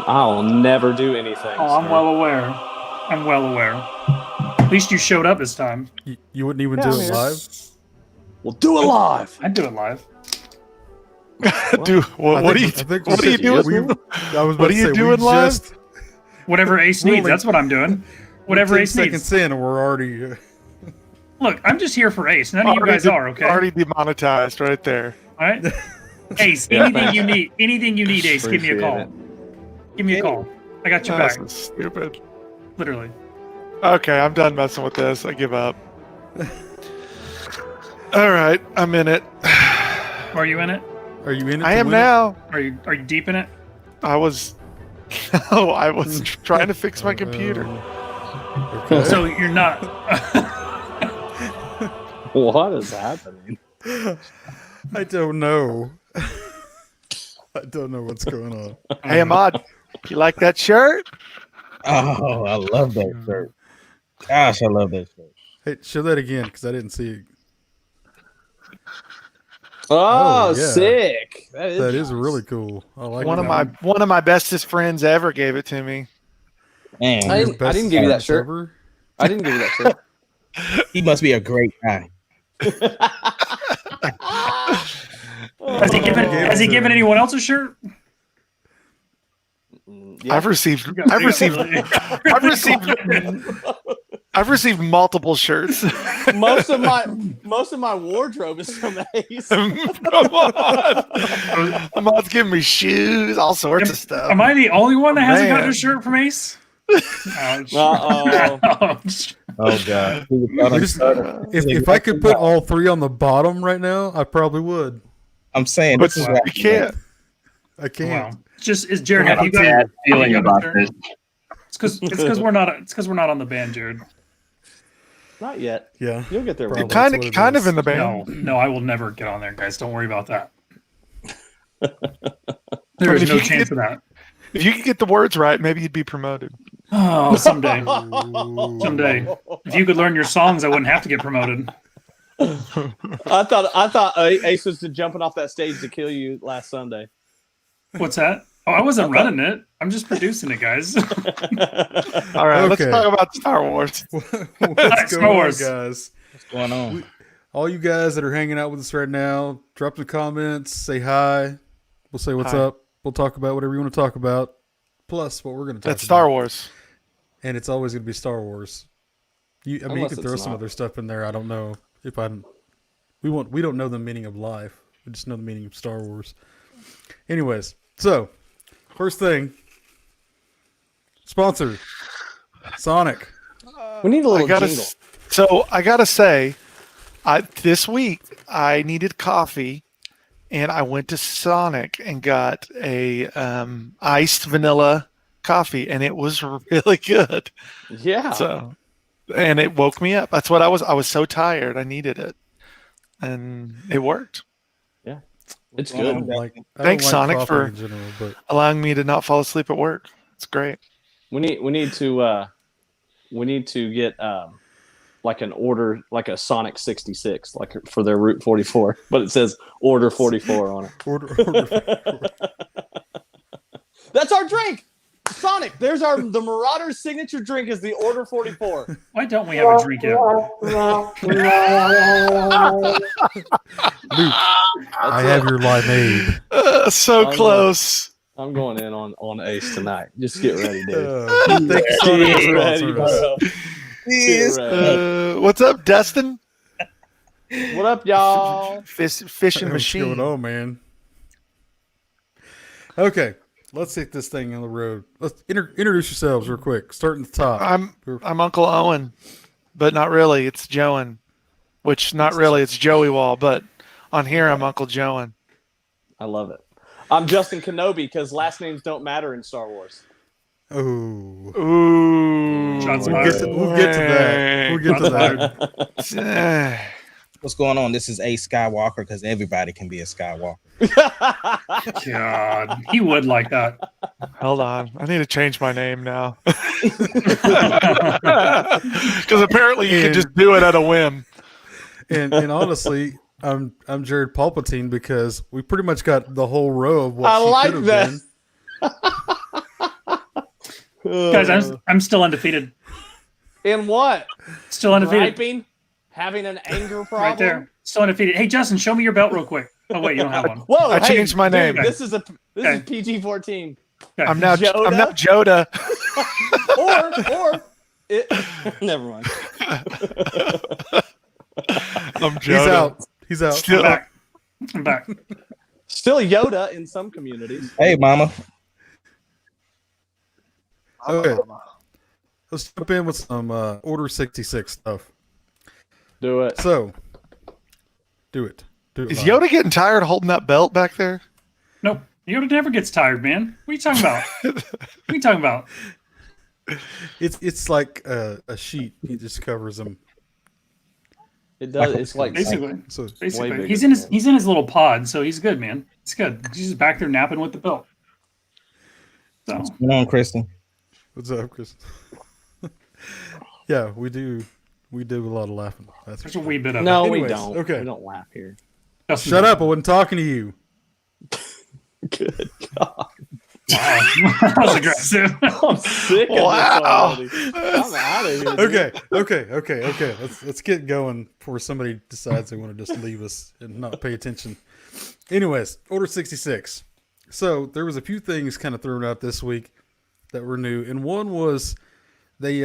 I'll never do anything. Oh, I'm well aware. I'm well aware. At least you showed up this time. You wouldn't even do it live? We'll do it live. I'd do it live. What are you doing? What are you doing live? Whatever Ace needs, that's what I'm doing. Whatever Ace needs. Seconds in, and we're already. Look, I'm just here for Ace. None of you guys are, okay? Already demonetized right there. All right. Ace, anything you need, Ace, give me a call. Give me a call. I got your back. This is stupid. Literally. Okay, I'm done messing with this. I give up. All right, I'm in it. Are you in it? Are you in it? I am now. Are you deep in it? I was. No, I was trying to fix my computer. Okay. So you're not. What is happening? I don't know. I don't know what's going on. Hey, Ahmad, you like that shirt? Oh, I love that shirt. Gosh, I love that shirt. Hey, show that again because I didn't see it. Oh, yeah. Sick! That is really cool. I like One of my bestest friends ever gave it to me. Man, I didn't give you that shirt. Ever? I didn't give you that shirt. he must be a great guy. Has he given anyone else a shirt? Yeah. I've received multiple shirts. most of my wardrobe is from Ace. Come on. Ahmad's giving me shoes, all sorts of stuff. Am I the only one that hasn't gotten a shirt from Ace? Ouch. Ouch. Oh god! If I could put all three on the bottom right now, I probably would. I'm saying, but you can't. I can't. Wow. Just Jared, have you got bad feeling about this? It's because we're not on the band, Jared. Not yet. Yeah, you'll get there. You're kind of in the band. No, I will never get on there, guys. Don't worry about that. There is no chance of that. If you could get the words right, maybe you'd be promoted. Oh, someday. Someday. If you could learn your songs, I wouldn't have to get promoted. I thought Ace was jumping off that stage to kill you last Sunday. What's that? Oh, I wasn't running it. I'm just producing it, guys. All right, let's talk about Star Wars. What's going on, guys? What's going on? All you guys that are hanging out with us right now, drop the comments, say hi. We'll say what's up. We'll talk about whatever you want to talk about. Plus, what we're going to talk about. That's Star Wars. And it's always going to be Star Wars. You can throw some other stuff in there. I don't know if we don't know the meaning of life. We just know the meaning of Star Wars. Anyways, so first thing, sponsor Sonic. We need a little jingle. So I gotta say, this week I needed coffee, and I went to Sonic and got a iced vanilla coffee, and it was really good. Yeah. So, and it woke me up. That's what I was so tired. I needed it, and it worked. Yeah, it's good. Thanks, Sonic, for allowing me to not fall asleep at work. It's great. We need to get like an order, like a Sonic 66, like for their Route 44, but it says Order 44 on it. Order 44. That's our drink, Sonic. There's the Marauders' signature drink is the Order 44. Why don't we have a drink yet? Luke, I have your limeade. So close. I'm going in on Ace tonight. Just get ready, dude. Thank you, Sonic. Get ready, bro. What's up, Dustin? What up, y'all? Fishing machine. What's going on, man? Okay, let's take this thing on the road. Let's introduce yourselves real quick. Starting at the top. I'm Uncle Owen, but not really. It's Joan, which not really. It's Joey Wall, but on here I'm Uncle Joan. I love it. I'm Justin Kenobi because last names don't matter in Star Wars. Ooh. We'll get to that. What's going on? This is A Skywalker because everybody can be a Skywalker. God, he would like that. Hold on, I need to change my name now because apparently you can just do it at a whim. And honestly, I'm Jared Palpatine because we pretty much got the whole row of what I she like could have that. been. Guys, I'm still undefeated. In what? Still undefeated. Griping? Having an anger problem? Right there. Still undefeated. Hey, Justin, show me your belt real quick. Oh wait, you don't have one. Whoa! I changed my name. This is PG-14. Okay. I'm now Joda. or it. Never mind. I'm Joda. He's out. Still, I'm back. Still Yoda in some communities. Hey, mama. Okay. Let's jump in with some Order 66 stuff. Do it. So, do it. is live. Yoda getting tired of holding that belt back there? Nope. Yoda never gets tired, man. What are you talking about? What are you talking about? It's like a sheet. He just covers them. It does. It's like Basically. So Basically. He's in his little pod, so he's good, man. It's good. He's just back there napping with the belt. So What's going on, Kristen? what's up, Chris? Yeah, we do a lot of laughing. That's there's a wee bit of no, it. we Anyways, don't. okay. We don't laugh here. Justin Shut does. up! I wasn't talking to you. Good God. Wow. That was aggressive. I'm sick of Wow. this already. I'm out of here. Okay. Let's get going before somebody decides they want to just leave us and not pay attention. Anyways, Order 66. So there was a few things kind of thrown out this week that were new, and one was they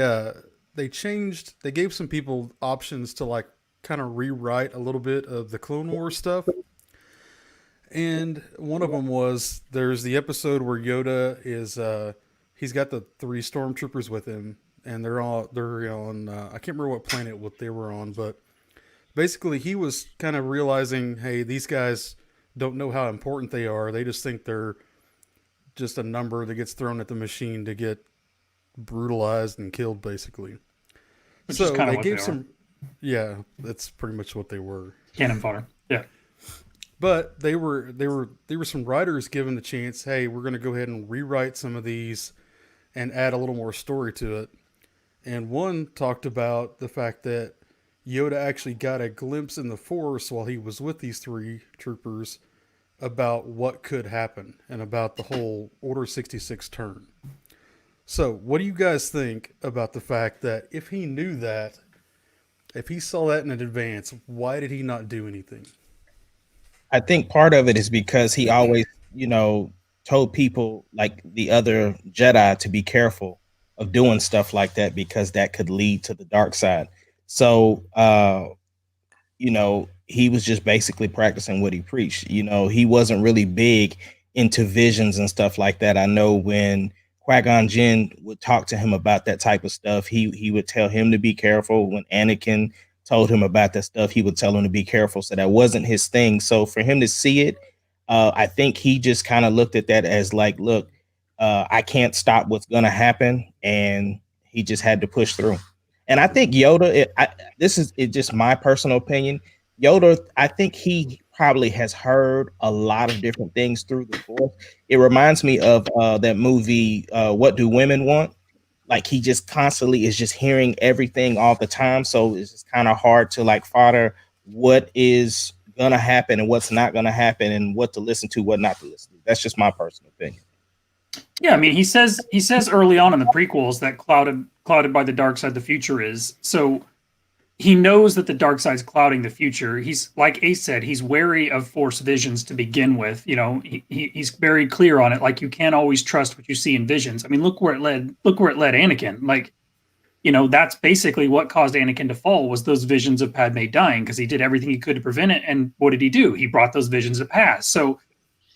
gave some people options to like kind of rewrite a little bit of the Clone Wars stuff. And one of them was there's the episode where Yoda is he's got the 3 stormtroopers with him, and they're on I can't remember what planet what they were on, but basically he was kind of realizing, hey, these guys don't know how important they are. They just think they're just a number that gets thrown at the machine to get brutalized and killed, basically. Which so is kinda they what gave they some, yeah, that's pretty much what they were. Cannon fodder. Yeah. But they were some writers given the chance, hey, we're going to go ahead and rewrite some of these and add a little more story to it. And one talked about the fact that Yoda actually got a glimpse in the Force while he was with these 3 troopers about what could happen and about the whole Order 66 turn. So what do you guys think about the fact that if he knew that, if he saw that in advance, why did he not do anything? I think part of it is because he always, told people like the other Jedi to be careful of doing stuff like that because that could lead to the dark side. So, he was just basically practicing what he preached. He wasn't really big into visions and stuff like that. I know when Qui-Gon Jinn would talk to him about that type of stuff, he would tell him to be careful. When Anakin told him about that stuff, he would tell him to be careful. So that wasn't his thing. So for him to see it, I think he just kind of looked at that as like, look, I can't stop what's going to happen. And he just had to push through. And I think Yoda, this is just my personal opinion. Yoda, I think he probably has heard a lot of different things through the Force. It reminds me of that movie, What Do Women Want? Like he just constantly is just hearing everything all the time. So it's just kind of hard to like fodder what is going to happen and what's not going to happen and what to listen to, what not to listen to. That's just my personal opinion. Yeah, I mean, he says early on in the prequels that clouded by the dark side the future is. So he knows that the dark side's clouding the future. He's, like Ace said, he's wary of Force visions to begin with. He's very clear on it. Like, you can't always trust what you see in visions. I mean, look where it led Anakin. Like, that's basically what caused Anakin to fall, was those visions of Padme dying, because he did everything he could to prevent it. And what did he do? He brought those visions to pass. So,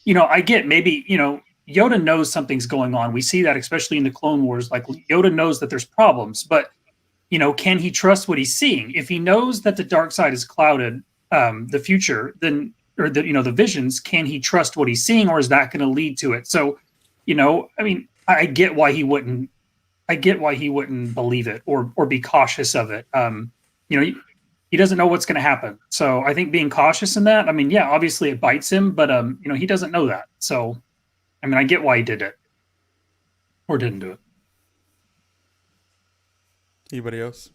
I get maybe, Yoda knows something's going on. We see that especially in the Clone Wars. Like, Yoda knows that there's problems, but can he trust what he's seeing? If he knows that the dark side has clouded the future, then, or the visions, can he trust what he's seeing, or is that going to lead to it? So, I mean, I get why he wouldn't believe it or be cautious of it. He doesn't know what's going to happen. So I think being cautious in that, I mean, yeah, obviously it bites him, but he doesn't know that. So, I mean, I get why he did it or didn't do it. Anybody else?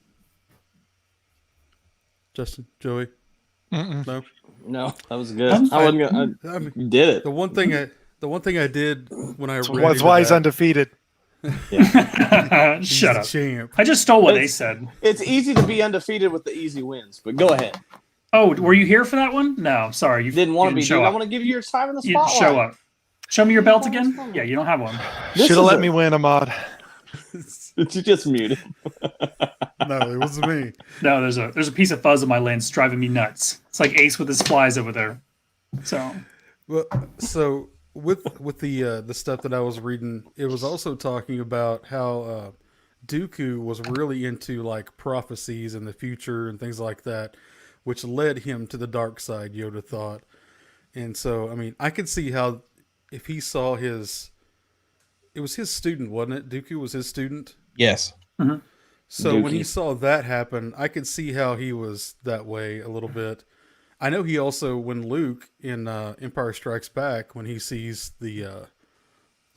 Justin, Joey? No. No, that was good. I wasn't gonna. You did it. The one thing I did when I read That's why he's undefeated. Yeah. He's Shut the up. champ. I just stole what they said. It's easy to be undefeated with the easy wins, but go ahead. Oh, were you here for that one? No, I'm sorry. You Didn't want to be, show dude. I up. want to give you your time in the You didn't spotlight. show up. Show me your belt again. Yeah, you don't have one. Should have let me win, Ahmad. Did you just mute it? No, it wasn't me. No, there's a piece of fuzz on my lens driving me nuts. It's like Ace with his flies over there. So, Well, so with the stuff that I was reading, it was also talking about how Dooku was really into like prophecies in the future and things like that, which led him to the dark side, Yoda thought. And so, I mean, I could see how if he saw it was his student, wasn't it? Dooku was his student. Yes. mm-hmm. So Dookie. when he saw that happen, I could see how he was that way a little bit. I know he also, when Luke in Empire Strikes Back, when he sees the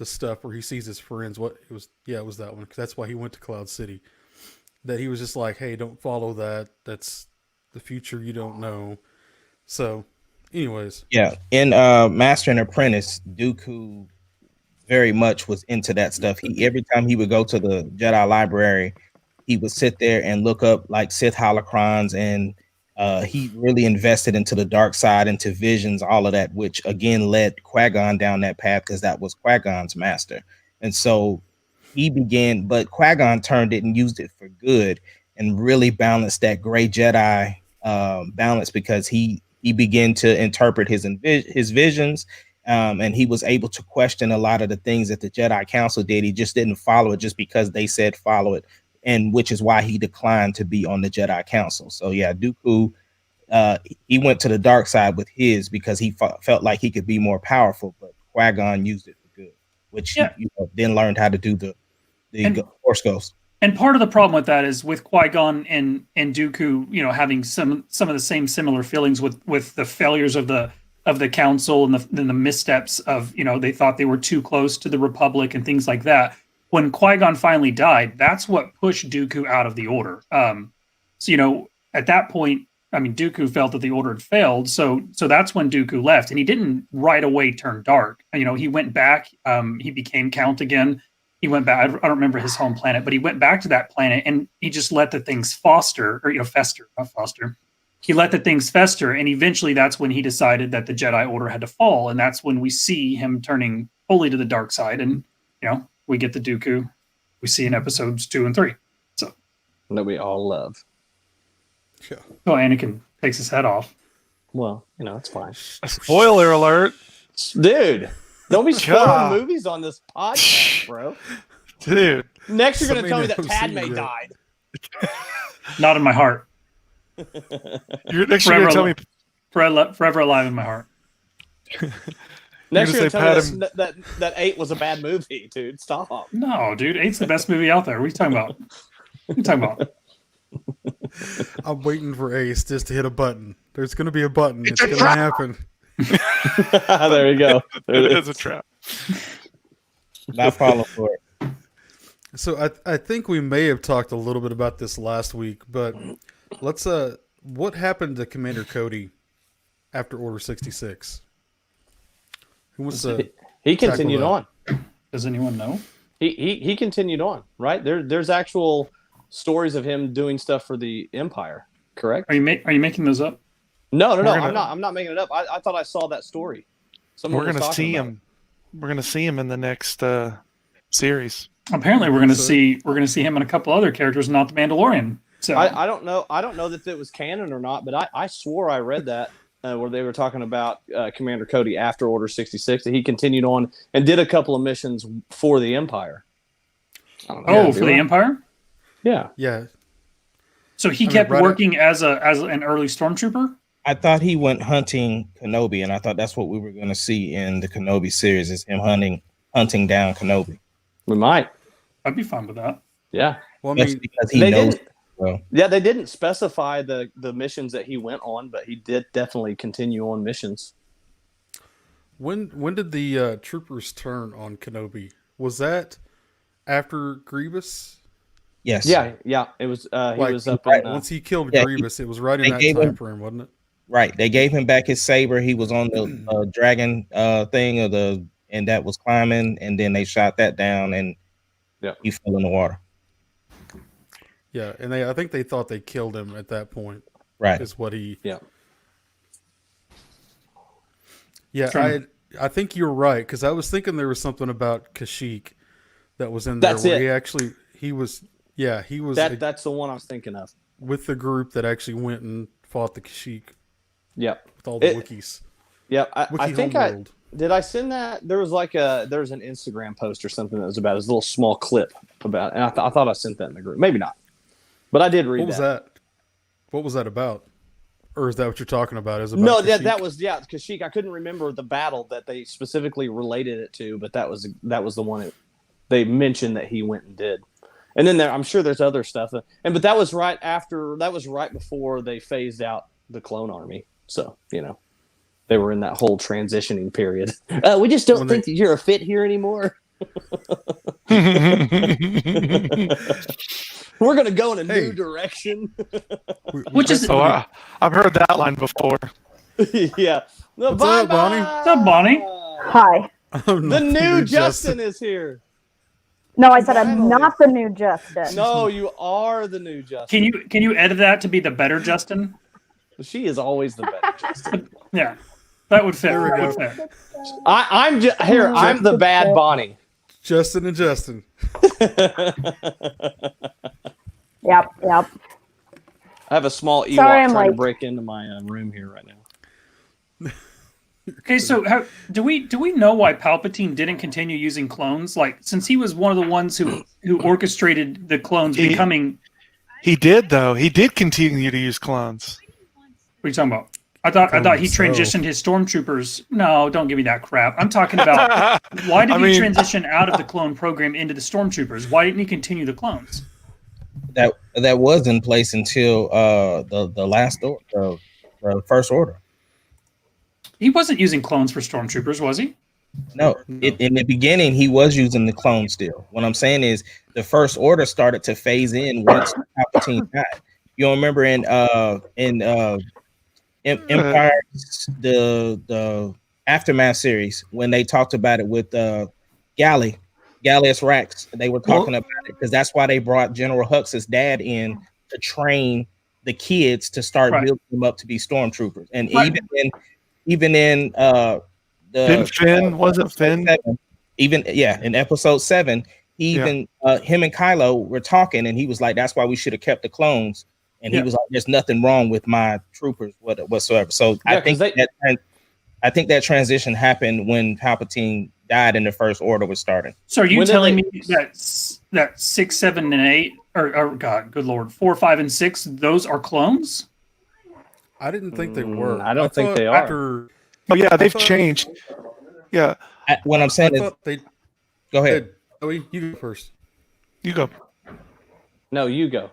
stuff where he sees his friends, it was that one, because that's why he went to Cloud City. That he was just like, hey, don't follow that. That's the future you don't know. So, anyways. Yeah. In Master and Apprentice, Dooku very much was into that stuff. Every time he would go to the Jedi library, he would sit there and look up like Sith holocrons, and he really invested into the dark side, into visions, all of that, which again led Qui-Gon down that path because that was Qui-Gon's master. And so he began, but Qui-Gon turned it and used it for good and really balanced that gray Jedi balance, because he began to interpret his visions. And he was able to question a lot of the things that the Jedi Council did. He just didn't follow it just because they said follow it, and which is why he declined to be on the Jedi Council. So yeah, Dooku, he went to the dark side with his because he felt like he could be more powerful, but Qui-Gon used it for good, which he then learned how to do the Force Ghost. And part of the problem with that is with Qui-Gon and Dooku, having some of the same similar feelings with the failures of the council and the missteps of, they thought they were too close to the Republic and things like that. When Qui-Gon finally died, that's what pushed Dooku out of the Order. So, at that point, I mean, Dooku felt that the Order had failed. So that's when Dooku left, and he didn't right away turn dark. He went back. He became Count again. He went back. I don't remember his home planet, but he went back to that planet, and he just let the things fester, not foster. He let the things fester, and eventually that's when he decided that the Jedi Order had to fall, and that's when we see him turning fully to the dark side, and we get the Dooku we see in episodes 2 and 3. So that we all love. Yeah. Oh, Anakin takes his head off. Well, it's fine. Spoiler alert, Dude. Don't be spoiling movies on this podcast, bro. dude. Next, you're going to tell me that Somebody Padme knows died. Not in my heart. You're next year gonna tell me Forever alive in my heart. Next, you're going to tell me Padme- that 8 was a bad movie, dude. Stop. No, dude, 8's the best movie out there. What are you talking about? I'm waiting for Ace just to hit a button. There's going to be a button. It's going to happen. There you go. it is a trap. Not falling for it. So I think we may have talked a little bit about this last week, but let's what happened to Commander Cody after Order 66? Who wants to He continued on. Does anyone know? He continued on, right? There's actual stories of him doing stuff for the Empire, correct? Are you making those up? No. I'm not making it up. I thought I saw that story. We're gonna see him. We're gonna see him in the next series. Apparently, we're gonna see him and a couple other characters, not the Mandalorian. So I don't know. I don't know that it was canon or not, but I swore I read that where they were talking about Commander Cody after Order 66, that he continued on and did a couple of missions for the Empire. For the Empire? Yeah. Yeah. So he kept working as an early stormtrooper? I thought he went hunting Kenobi, and I thought that's what we were going to see in the Kenobi series, is him hunting down Kenobi. We might. I'd be fine with that. Yeah. Well, I That's mean, because he knows. Yeah, they didn't specify the missions that he went on, but he did definitely continue on missions. when did the troopers turn on Kenobi? Was that after Grievous? Yes. Yeah. It was. He was up in. Once he killed yeah, Grievous, it was right in they that gave time him- frame, wasn't it? Right. They gave him back his saber. He was on the dragon thing and that was climbing, and then they shot that down, and he fell in the water. Yeah, and I think they thought they killed him at that point. Right. Is what he. Yeah. Yeah, Sure. I think you're right because I was thinking there was something about Kashyyyk that was in there That's where it. he was That's the one I was thinking of. with the group that actually went and fought the Kashyyyk Yep. with all the Wookiees. Yep. I Wookiee think homeworld. did I send that? There was there's an Instagram post or something that was about his little small clip about, and I thought I sent that in the group. Maybe not, but I did read What was that? What was that about? Or is that what you're talking about? Is about No, Kashyyyk? that was Kashyyyk. I couldn't remember the battle that they specifically related it to, but that was the one they mentioned that he went and did. And then I'm sure there's other stuff, but that was right before they phased out the clone army. So they were in that whole transitioning period. We just don't think that you're a fit here anymore. We're gonna go in a new direction. Which is I've heard that line before. Yeah. What's up, Bonnie? What's up, Bonnie? Hi. The new Justin is here. No, I said I'm not the new Justin. No, you are the new Justin. Can you edit that to be the better Justin? She is always the better Justin. Yeah, that would fit. There we That go. would fit. I'm the bad Bonnie. Justin and Justin. Yep. I have a small Ewok Sorry, I'm trying to late. break into my room here right now. Okay, so do we know why Palpatine didn't continue using clones? Like, since he was one of the ones who orchestrated the clones becoming. He did though. He did continue to use clones. What are you talking about? I thought he transitioned his stormtroopers. No, don't give me that crap. I'm talking about why did he transition out of the clone program into the stormtroopers? Why didn't he continue the clones? That was in place until the first order. He wasn't using clones for stormtroopers, was he? No, in the beginning he was using the clone still. What I'm saying is the first order started to phase in once Palpatine died. You remember in Empire, the Aftermath series, when they talked about it with Gallius Rax, they were talking about it because that's why they brought General Hux's dad in to train the kids to start building them up to be stormtroopers. And even in Finn, wasn't Finn? 7, in episode 7, him and Kylo were talking, and he was like, "That's why we should have kept the clones." And he was like, "There's nothing wrong with my troopers whatsoever." So I think that transition happened when Palpatine died and the First Order was starting. So are you telling me that 6, 7, and 8, or God, good Lord, 4, 5, and 6, those are clones? I didn't think they were. I don't think they are. Oh yeah, they've changed. Yeah. What I'm saying is, go ahead. Joey, you go first. You go. No, you go.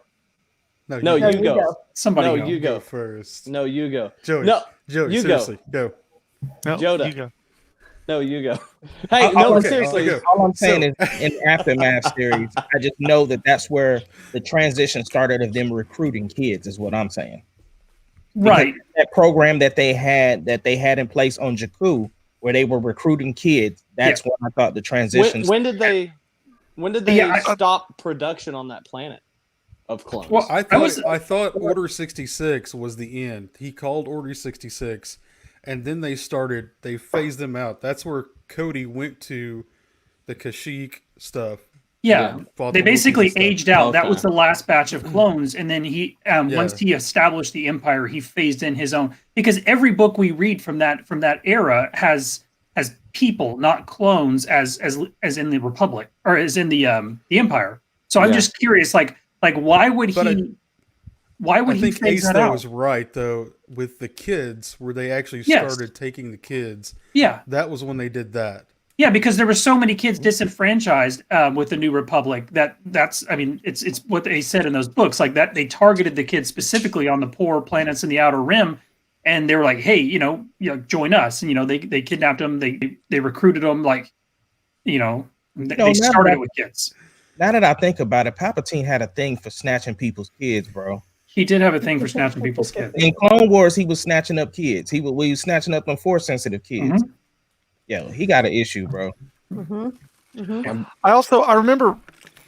No, you go. Somebody No, go. you go first. No, you go. Joey. No, Joey, you seriously, go. No, Yoda. you go. No, you go. Hey, no, seriously. All I'm saying is, in Aftermath series, I just know that's where the transition started of them recruiting kids. Is what I'm saying. Right. Because that program that they had in place on Jakku, where they were recruiting kids, that's when I thought the transition. When did they stop production on that planet of clones? Well, I thought Order 66 was the end. He called Order 66, and then they phased them out. That's where Cody went to the Kashyyyk stuff. Yeah, they basically aged out. Okay. That was the last batch of clones, and then he, once he established the Empire, he phased in his own. Because every book we read from that era has people, not clones, as in the Republic or as in the Empire. So I'm just curious, like why would he? Why would he think phase Ace that though out? was right though with the kids, where they actually started taking the kids. Yeah, that was when they did that. Yeah, because there were so many kids disenfranchised with the New Republic that's it's what they said in those books, like that they targeted the kids specifically on the poor planets in the Outer Rim, and they were like, hey, join us, and they kidnapped them, they recruited them, like, they started it with kids. Now that I think about it, Palpatine had a thing for snatching people's kids, bro. He did have a thing for snatching people's kids. In Clone Wars, he was snatching up kids. He was snatching up them Force sensitive kids. Mm-hmm. Yeah, he got an issue, bro. Mm-hmm. Mm-hmm. I remember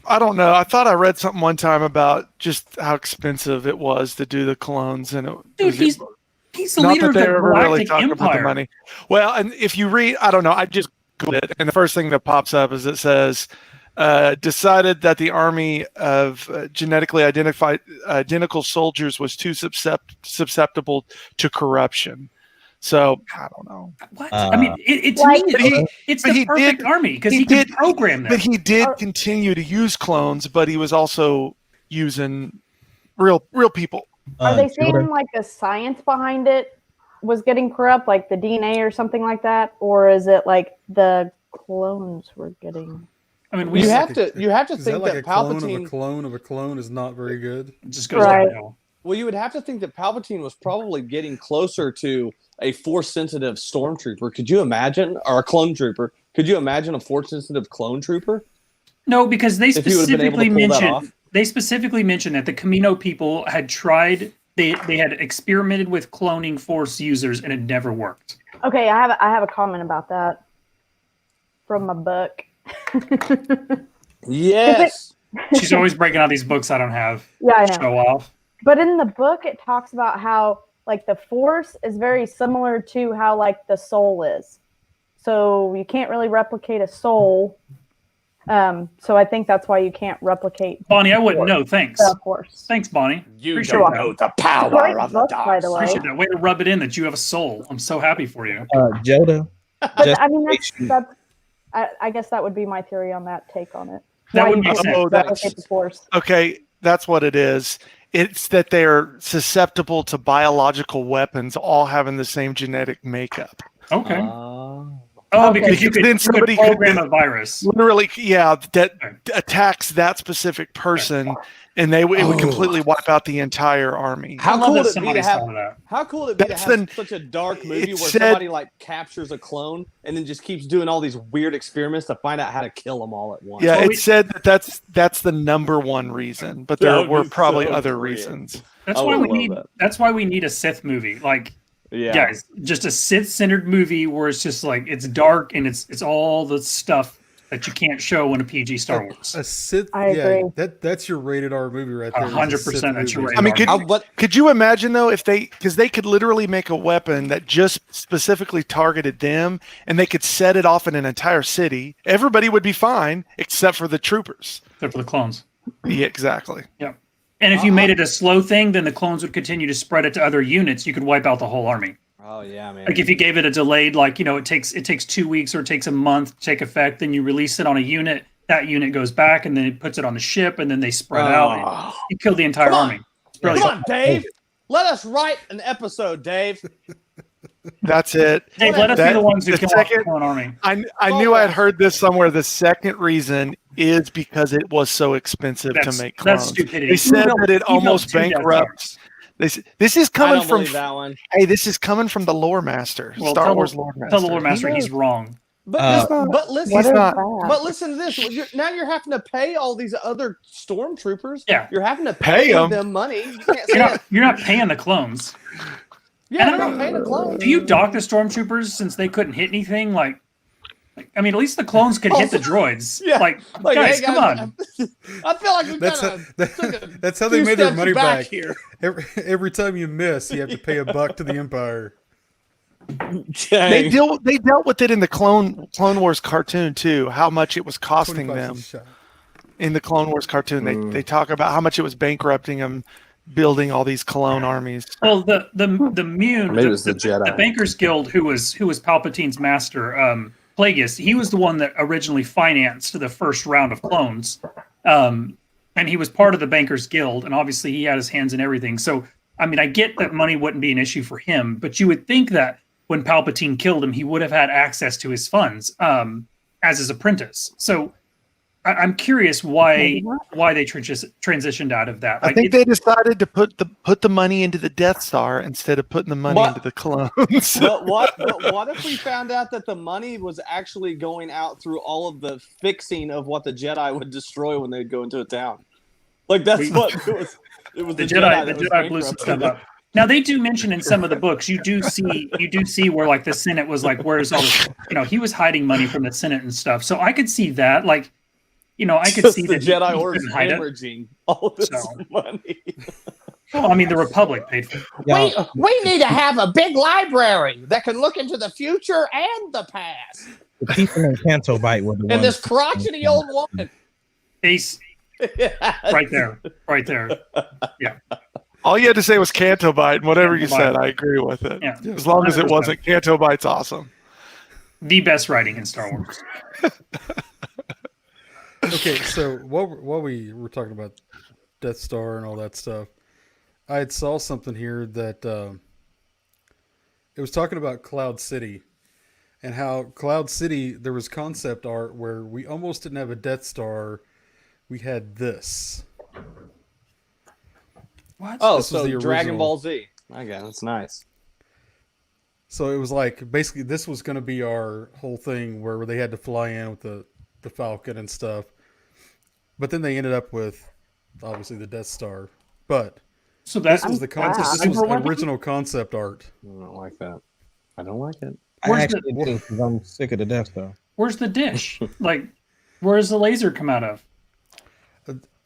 I don't know. I thought I read something one time about just how expensive it was to do the clones, and Dude, he's the not leader that of the they're ever really Galactic talking about the Empire. money. Well, and if you read, I don't know. I just Googled it, and the first thing that pops up is it says decided that the army of genetically identical soldiers was too susceptible to corruption. So I don't know. What? I mean, to me, it's the perfect army because he could program them. But he did continue to use clones, but he was also using real people. Are they saying like the science behind it was getting corrupt, like the DNA or something like that, or is it like the clones were getting? I mean, you have to think like that a clone Palpatine of a clone of a clone is not very good. It just goes downhill. Well, you would have to think that Palpatine was probably getting closer to a Force-sensitive stormtrooper. Could you imagine, or a clone trooper? Could you imagine a Force-sensitive clone trooper? No, because they specifically mentioned that the Camino people had tried. They had experimented with cloning Force users and it never worked. Okay, I have a comment about that from my book. Yes. She's always breaking out these books I don't have. Yeah, I know. Show off. But in the book, it talks about how like the Force is very similar to how like the soul is. So you can't really replicate a soul. So I think that's why you can't replicate. Bonnie, I wouldn't know. Thanks. The Force. Thanks, Bonnie. You Appreciate don't that. know the power of the dark by the way. Appreciate that. Way to rub it in that you have a soul. I'm so happy for you. Joda. But I mean, that's I guess that would be my theory on that take on it. That Why would you make can't sense. replicate the Force. Okay, that's what it is. It's that they're susceptible to biological weapons, all having the same genetic makeup. Okay. Okay. Because you Then could somebody program could- a virus. Literally, yeah, that attacks that specific person, and it would completely wipe out the entire army. How I love cool that would it be to somebody's have? thought of that. How cool would it be to That's have the- such a dark movie it where said- somebody like captures a clone and then just keeps doing all these weird experiments to find out how to kill them all at once? Yeah, Well, it said that's the number one reason, but That there would were be probably so other great. reasons. That's I why would we love need. that. That's why we need a Sith movie. Like, Yeah. guys, just a Sith-centered movie where it's just like it's dark and it's all the stuff that you can't show in a PG Star Wars. A Sith, I agree. that's your rated R movie right there. 100% that's your rated I mean, R. could you imagine though if because they could literally make a weapon that just specifically targeted them, and they could set it off in an entire city. Everybody would be fine except for the troopers. Except for the clones. Yeah, exactly. Yeah. And if you made it a slow thing, then the clones would continue to spread it to other units. You could wipe out the whole army. Oh yeah, man. Like if you gave it a delayed, like it takes 2 weeks or it takes a month to take effect, then you release it on a unit. That unit goes back and then it puts it on the ship, and then they spread out. You kill the entire army. It's brilliant. Come on, Dave. Let us write an episode, Dave. That's it. Dave, let us be the ones who the kill off the second- clone army. I knew I had heard this somewhere. The second reason is because it was so expensive to make clones. That's stupidity. They said that it You almost built two Death bankrupts. This is I coming don't from believe that one. Hey, this is coming from the lore master, Well, Star tell Wars the- lore master. Tell the lore master he's wrong. But listen, What is not- that? but listen to this. Now you're having to pay all these other stormtroopers. Yeah. You're having to Pay pay 'em. them money. You can't say You're not paying the clones. yeah, and you're I not paying the clone. Do you dock the stormtroopers since they couldn't hit anything? Like, I mean, at least the clones could hit the droids. Yeah. Like, Like, guys, hey, come on. I feel like we've That's got that's how they few made their steps money back. here. Every time you miss, you have to pay $1 to the Empire. They dealt with it in the Clone Wars cartoon too. How much it was costing 25 them cents a shot. in the Clone Wars cartoon. They talk about how much it was bankrupting them, building all these clone armies. Well, the Mune, Maybe it was the Jedi. the Bankers Guild, who was Palpatine's master, Plagueis. He was the one that originally financed the first round of clones, and he was part of the Bankers Guild, and obviously he had his hands in everything. So, I mean, I get that money wouldn't be an issue for him, but you would think that when Palpatine killed him, he would have had access to his funds as his apprentice. So, I'm curious why they transitioned out of that. I think they decided to put the money into the Death Star instead of putting the money into the clones. But what if we found out that the money was actually going out through all of the fixing of what the Jedi would destroy when they'd go into a town? Like that's what it was. It was the Jedi. The Jedi blew some stuff up. Now they do mention in some of the books, you do see where like the Senate was like, where's all this? He was hiding money from the Senate and stuff. So I could see that. Like, I could Just see the that Jedi he Order couldn't hide it. hemorrhaging all this So. money. Well, I mean, the Republic paid for it. We need to have a big library that can look into the future and the past. The people in Canto Bite were the ones. And this crotchety old woman. Ace, right there. Yeah. All you had to say was Canto Bite, and whatever you Canto said, Bite. I agree with it. Yeah. As long as it 100%. wasn't Canto Bite's awesome. The best writing in Star Wars. Okay, so while we were talking about Death Star and all that stuff, I had saw something here that it was talking about Cloud City and how Cloud City, there was concept art where we almost didn't have a Death Star. We had this. What? Oh, This was so the Dragon original. Ball Z. Okay, that's nice. So it was like, basically, this was going to be our whole thing where they had to fly in with the Falcon and stuff. But then they ended up with, obviously, the Death Star. But So that's this was the I'm concept. This was super winning. original concept art. I don't like that. I don't like it. I Where's actually do, because I'm sick of the Death Star. where's the dish? Like, where's the laser come out of?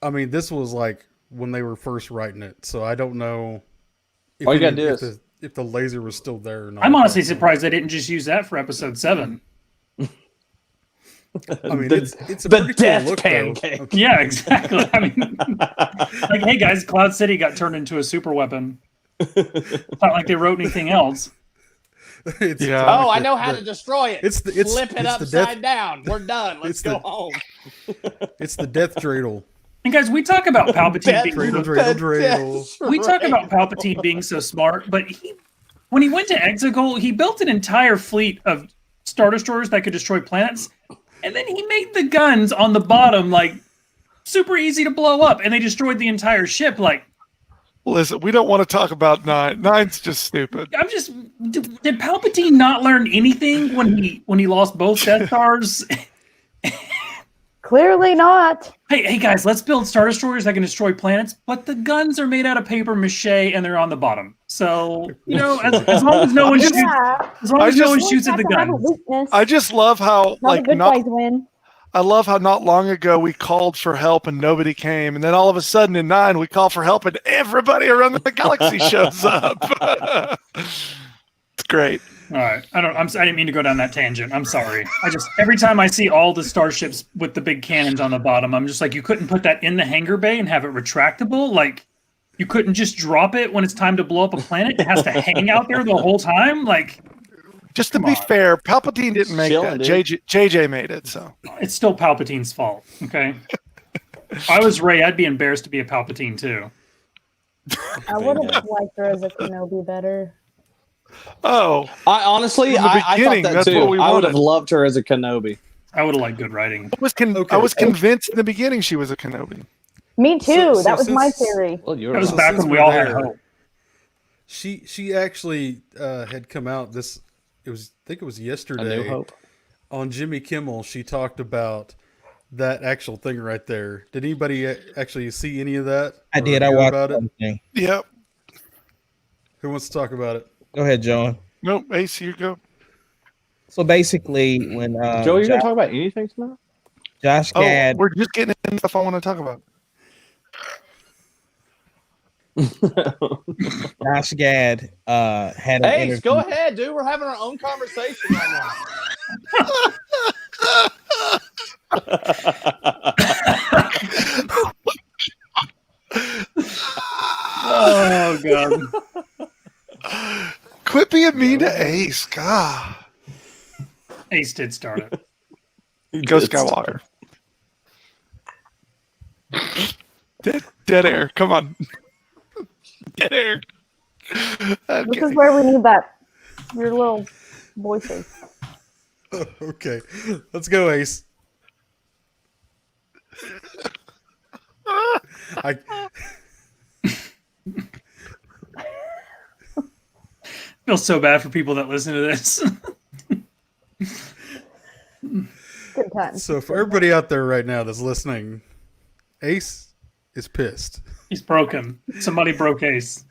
I mean, this was like when they were first writing it. So I don't know if, All you gotta do is- if the laser was still there or not. I'm honestly surprised they didn't just use that for episode 7. I mean, The- it's a the pretty death cool look, pancake. though. Okay. Yeah, exactly. I mean, like, hey guys, Cloud City got turned into a super weapon. It's not like they wrote anything else. It's Yeah. Oh, I the- know how the- to destroy it. it's the- Flip it it's the upside death- down. We're done. Let's it's go the- home. It's the death dreidel. And guys, we talk about Palpatine Death being Dreidel. we talk about Palpatine being so smart, but when he went to Exegol, he built an entire fleet of Star Destroyers that could destroy planets, and then he made the guns on the bottom like super easy to blow up, and they destroyed the entire ship. Like, Listen, we don't want to talk about 9. 9's just stupid. I'm just did Palpatine not learn anything when he lost both Death Stars? Clearly not. Hey guys, let's build Star Destroyers that can destroy planets, but the guns are made out of paper mache and they're on the bottom. So, as long as no one shoots, Yeah. as long as no one just- shoots at the Have to have a guns. weakness. I just love how All the like good not guys win. I love how not long ago we called for help and nobody came, and then all of a sudden in 9 we call for help and everybody around the galaxy shows up. It's great. All right, I didn't mean to go down that tangent. I'm sorry. Every time I see all the starships with the big cannons on the bottom, I'm just like, you couldn't put that in the hangar bay and have it retractable. Like, you couldn't just drop it when it's time to blow up a planet. It has to hang out there the whole time. Like, Just to Come be on. fair, Palpatine didn't make Chilling, that. dude. JJ made it. So it's still Palpatine's fault. Okay. If I was Rey, I'd be embarrassed to be a Palpatine too. I would have liked her as a Kenobi better. oh, I honestly, From the I thought beginning, that that's too. what we I would have wanted. loved her as a Kenobi. I would have liked good writing. I was convinced in the beginning she was a Kenobi. Me too. So that was my since- theory. Well, you That was So back since when we we're all had there, hope. She actually had come out this. I think it was A yesterday. New Hope. On Jimmy Kimmel, she talked about that actual thing right there. Did anybody actually see any of that? I or did. I hear watched about it. everything. Yep. Who wants to talk about it? Go ahead, John. Nope. Ace, you go. So basically, when Joe, you're gonna talk about anything tonight? Josh Oh, Gad, we're just getting into stuff I want to talk about. Josh Gad had an Hey, interview. go ahead, dude. We're having our own conversation right Oh god. Quit being mean to Ace. God. Ace did start it. now. Go Skywalker. Dead air. Come on. Dead air. This Okay. is where we need your little voices. Okay, let's go, Ace. I Feel so bad for people that listen to this. Good times. so for everybody out there right now that's listening, Ace is pissed. He's broken. Somebody broke Ace.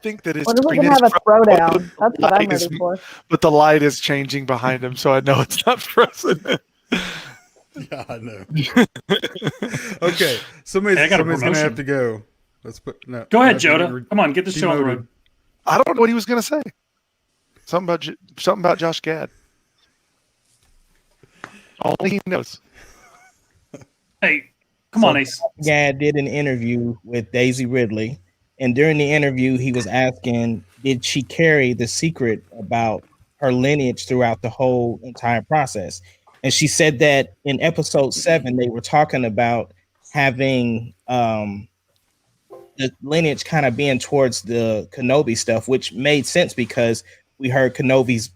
Think that his What if we screen can is have a frozen, throwdown? That's what I'm light is- ready for. but the light is changing behind him, so I know it's not frozen. Yeah, I know. Okay, somebody's Hey, I got a gonna promotion. have to go. Let's put no. Go ahead, no, Joda. Come on, get the show on the demoted. road. I don't know what he was going to say. Something about Josh Gad. Only he knows. Hey, come So on, Ace. Gad did an interview with Daisy Ridley, and during the interview, he was asking, did she carry the secret about her lineage throughout the whole entire process? And she said that in episode 7, they were talking about having the lineage kind of being towards the Kenobi stuff, which made sense because we heard Kenobi's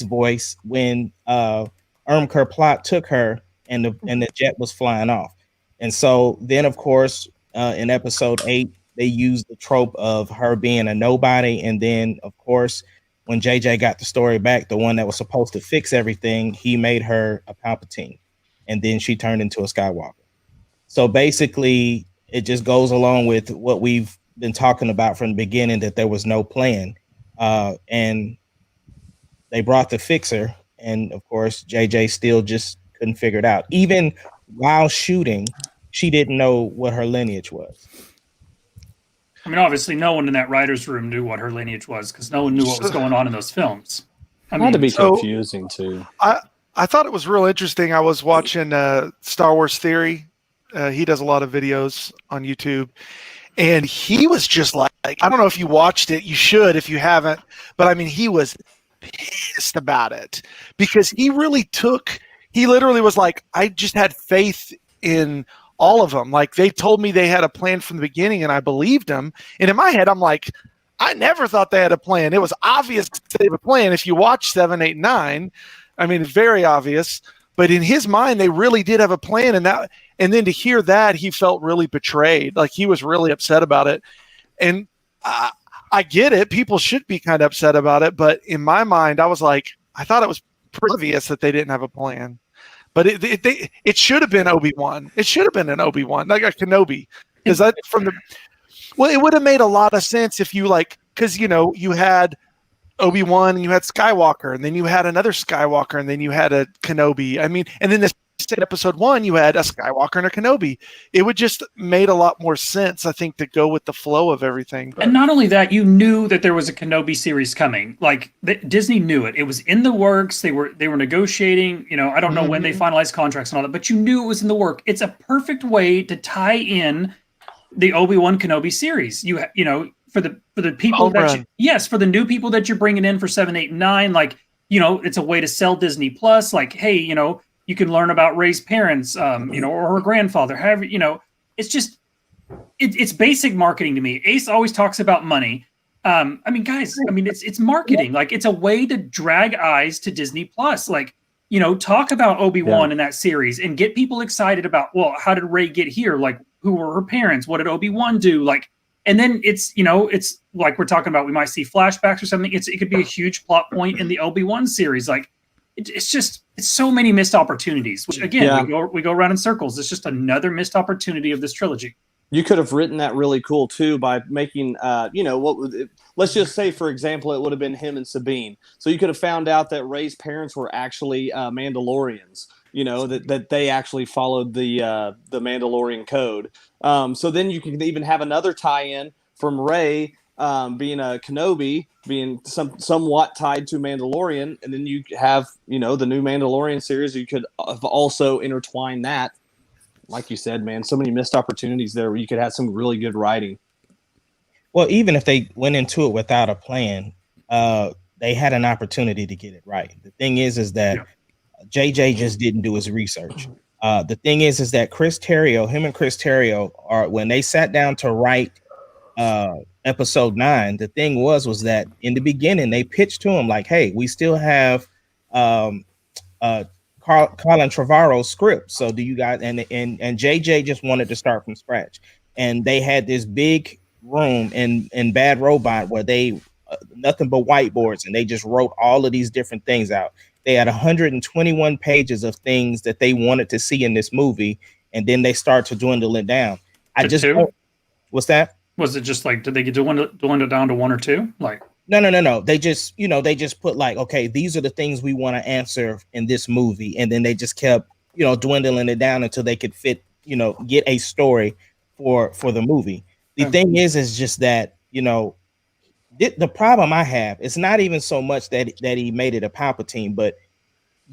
voice when Ermker Plot took her and the jet was flying off. And so then, of course, in episode 8, they used the trope of her being a nobody. And then, of course, when JJ got the story back, the one that was supposed to fix everything, he made her a Palpatine. And then she turned into a Skywalker. So basically, it just goes along with what we've been talking about from the beginning, that there was no plan. And they brought the fixer. And, of course, JJ still just couldn't figure it out. Even while shooting, she didn't know what her lineage was. I mean, obviously, no one in that writer's room knew what her lineage was because no one knew what was going on in those films. I It had to mean, be so- confusing too. I thought it was real interesting. I was watching Star Wars Theory. He does a lot of videos on YouTube. And he was just like, I don't know if you watched it. You should if you haven't. But I mean, he was pissed about it because he literally was like, I just had faith in all of them. Like, they told me they had a plan from the beginning and I believed them. And in my head, I'm like, I never thought they had a plan. It was obvious they had a plan. If you watch 7, 8, 9, I mean, it's very obvious. But in his mind, they really did have a plan. And then to hear that, he felt really betrayed. Like, he was really upset about it. And I get it. People should be kind of upset about it. But in my mind, I was like, I thought it was pretty obvious that they didn't have a plan. But it should have been Obi-Wan. It should have been an Obi-Wan, like a Kenobi. Because it would have made a lot of sense if you because, you had Obi-Wan and you had Skywalker, and then you had another Skywalker, and then you had a Kenobi. I mean, and then this episode 1, you had a Skywalker and a Kenobi. It would just made a lot more sense, I think, to go with the flow of everything. and not only that, you knew that there was a Kenobi series coming. Like, Disney knew it. It was in the works. They were negotiating. I don't know when they finalized contracts and all that, but you knew it was in the work. It's a perfect way to tie in the Obi-Wan Kenobi series. For the people for the new people that you're bringing in for 7, 8, and 9, it's a way to sell Disney Plus. Like, hey, you can learn about Rey's parents, or her grandfather. However, it's just it's basic marketing to me. Ace always talks about money. I mean, guys, it's marketing. Like, it's a way to drag eyes to Disney Plus. Like, talk about Obi-Wan in that series and get people excited about, well, how did Rey get here? Like, who were her parents? What did Obi-Wan do? Like, and then it's like we're talking about, we might see flashbacks or something. It could be a huge plot point in the Obi-Wan series. Like, it's so many missed opportunities, which again, we go around in circles. It's just another missed opportunity of this trilogy. You could have written that really cool too by making, let's just say, for example, it would have been him and Sabine. So you could have found out that Rey's parents were actually Mandalorians. That they actually followed the Mandalorian code. So then you can even have another tie-in from Rey being a Kenobi, being somewhat tied to Mandalorian, and then you have the new Mandalorian series. You could have also intertwine that. Like you said, man, so many missed opportunities there where you could have some really good writing. Well, even if they went into it without a plan, they had an opportunity to get it right. The thing is that JJ just didn't do his research. The thing is that Chris Terrio are, when they sat down to write episode 9, the thing was that in the beginning they pitched to him like, hey, we still have Colin Trevorrow's script. So do you guys, and JJ just wanted to start from scratch. And they had this big room in Bad Robot where they nothing but whiteboards, and they just wrote all of these different things out. They had 121 pages of things that they wanted to see in this movie, and then they start to dwindle it down. What's that? Was it just like, did they dwindle it down to 1 or 2? Like, No. They just, they just put like, okay, these are the things we want to answer in this movie, and then they just kept, dwindling it down until they could fit, get a story for the movie. The thing is just that, the problem I have is not even so much that he made it a Palpatine, but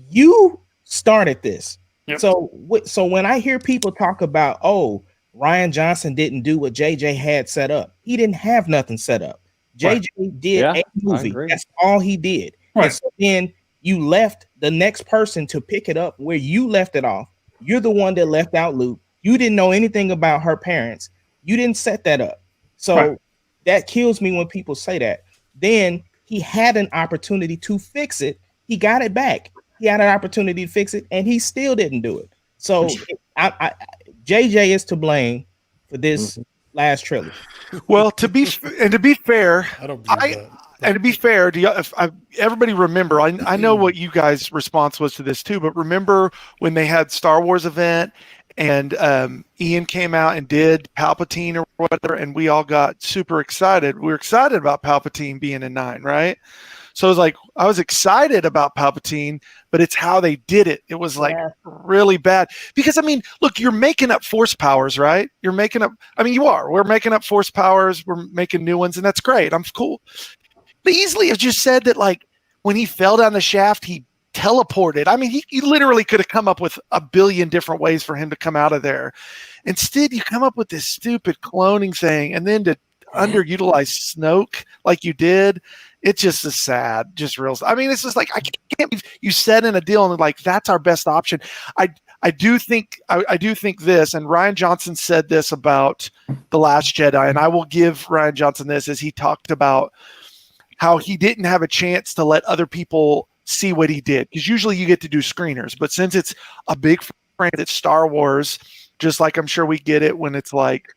you started this. Yep. So when I hear people talk about, oh, Rian Johnson didn't do what JJ had set up, he didn't have nothing set up. JJ did a movie. That's all he did. Right. And so then you left the next person to pick it up where you left it off. You're the one that left out Luke. You didn't know anything about her parents. You didn't set that up. So that kills me when people say that. Then he had an opportunity to fix it. He got it back. He had an opportunity to fix it, and he still didn't do it. So JJ is to blame for this last trilogy. Well, to be fair, everybody remember, I know what you guys' response was to this too, but remember when they had Star Wars event and Ian came out and did Palpatine or whatever, and we all got super excited. We were excited about Palpatine being in 9, right? So it was like, I was excited about Palpatine, but it's how they did it. It was like really bad. Because, I mean, look, you're making up force powers, right? You are. We're making up force powers. We're making new ones, and that's great. I'm cool. But easily have just said that, like, when he fell down the shaft, he teleported. I mean, he literally could have come up with a billion different ways for him to come out of there. Instead, you come up with this stupid cloning thing, and then to underutilize Snoke like you did, it's just sad, just real. I mean, it's just like, I can't believe you said in a deal and like, that's our best option. I do think this, and Rian Johnson said this about The Last Jedi, and I will give Rian Johnson this, as he talked about how he didn't have a chance to let other people see what he did. Because usually you get to do screeners, but since it's a big franchise, it's Star Wars, just like I'm sure we get it when it's like,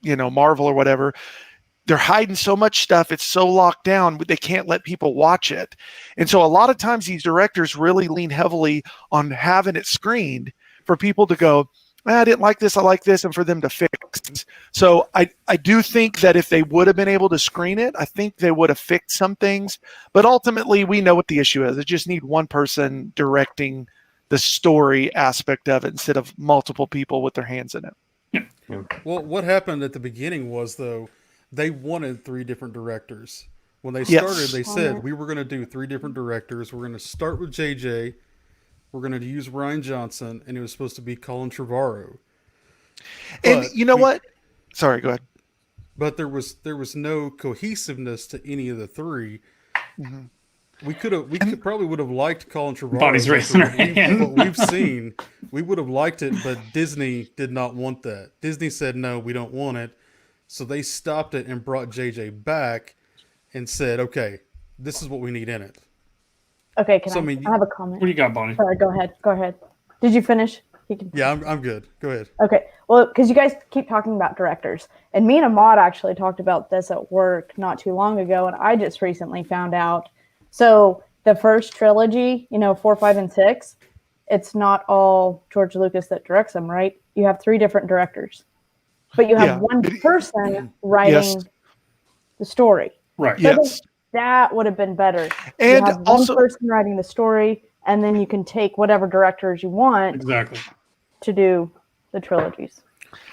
Marvel or whatever, they're hiding so much stuff. It's so locked down, but they can't let people watch it. And so a lot of times these directors really lean heavily on having it screened for people to go, I didn't like this, I like this, and for them to fix. So I do think that if they would have been able to screen it, I think they would have fixed some things. But ultimately, we know what the issue is. They just need one person directing the story aspect of it instead of multiple people with their hands in it. Yeah. Well, what happened at the beginning was, though, they wanted 3 different directors. When they started, they said, we were going to do 3 different directors. We're going to start with JJ. We're going to use Rian Johnson, and it was supposed to be Colin Trevorrow. And you know what? Sorry, go ahead. But there was no cohesiveness to any of the 3. Mm-hmm. We probably would have liked Colin Trevorrow. Body's racing her hand. What we've seen, we would have liked it, but Disney did not want that. Disney said, no, we don't want it. So they stopped it and brought JJ back and said, okay, this is what we need in it. Okay, I have a comment? What do you got, Bonnie? Sorry, go ahead. Did you finish? Yeah, I'm good. Go ahead. Okay, well, because you guys keep talking about directors. And me and Ahmad actually talked about this at work not too long ago, and I just recently found out. So the first trilogy, 4, 5, and 6, it's not all George Lucas that directs them, right? You have 3 different directors. But you have one person writing the story. Right. So that would have been better. And you have also, one person writing the story, and then you can take whatever directors you want to do the trilogies.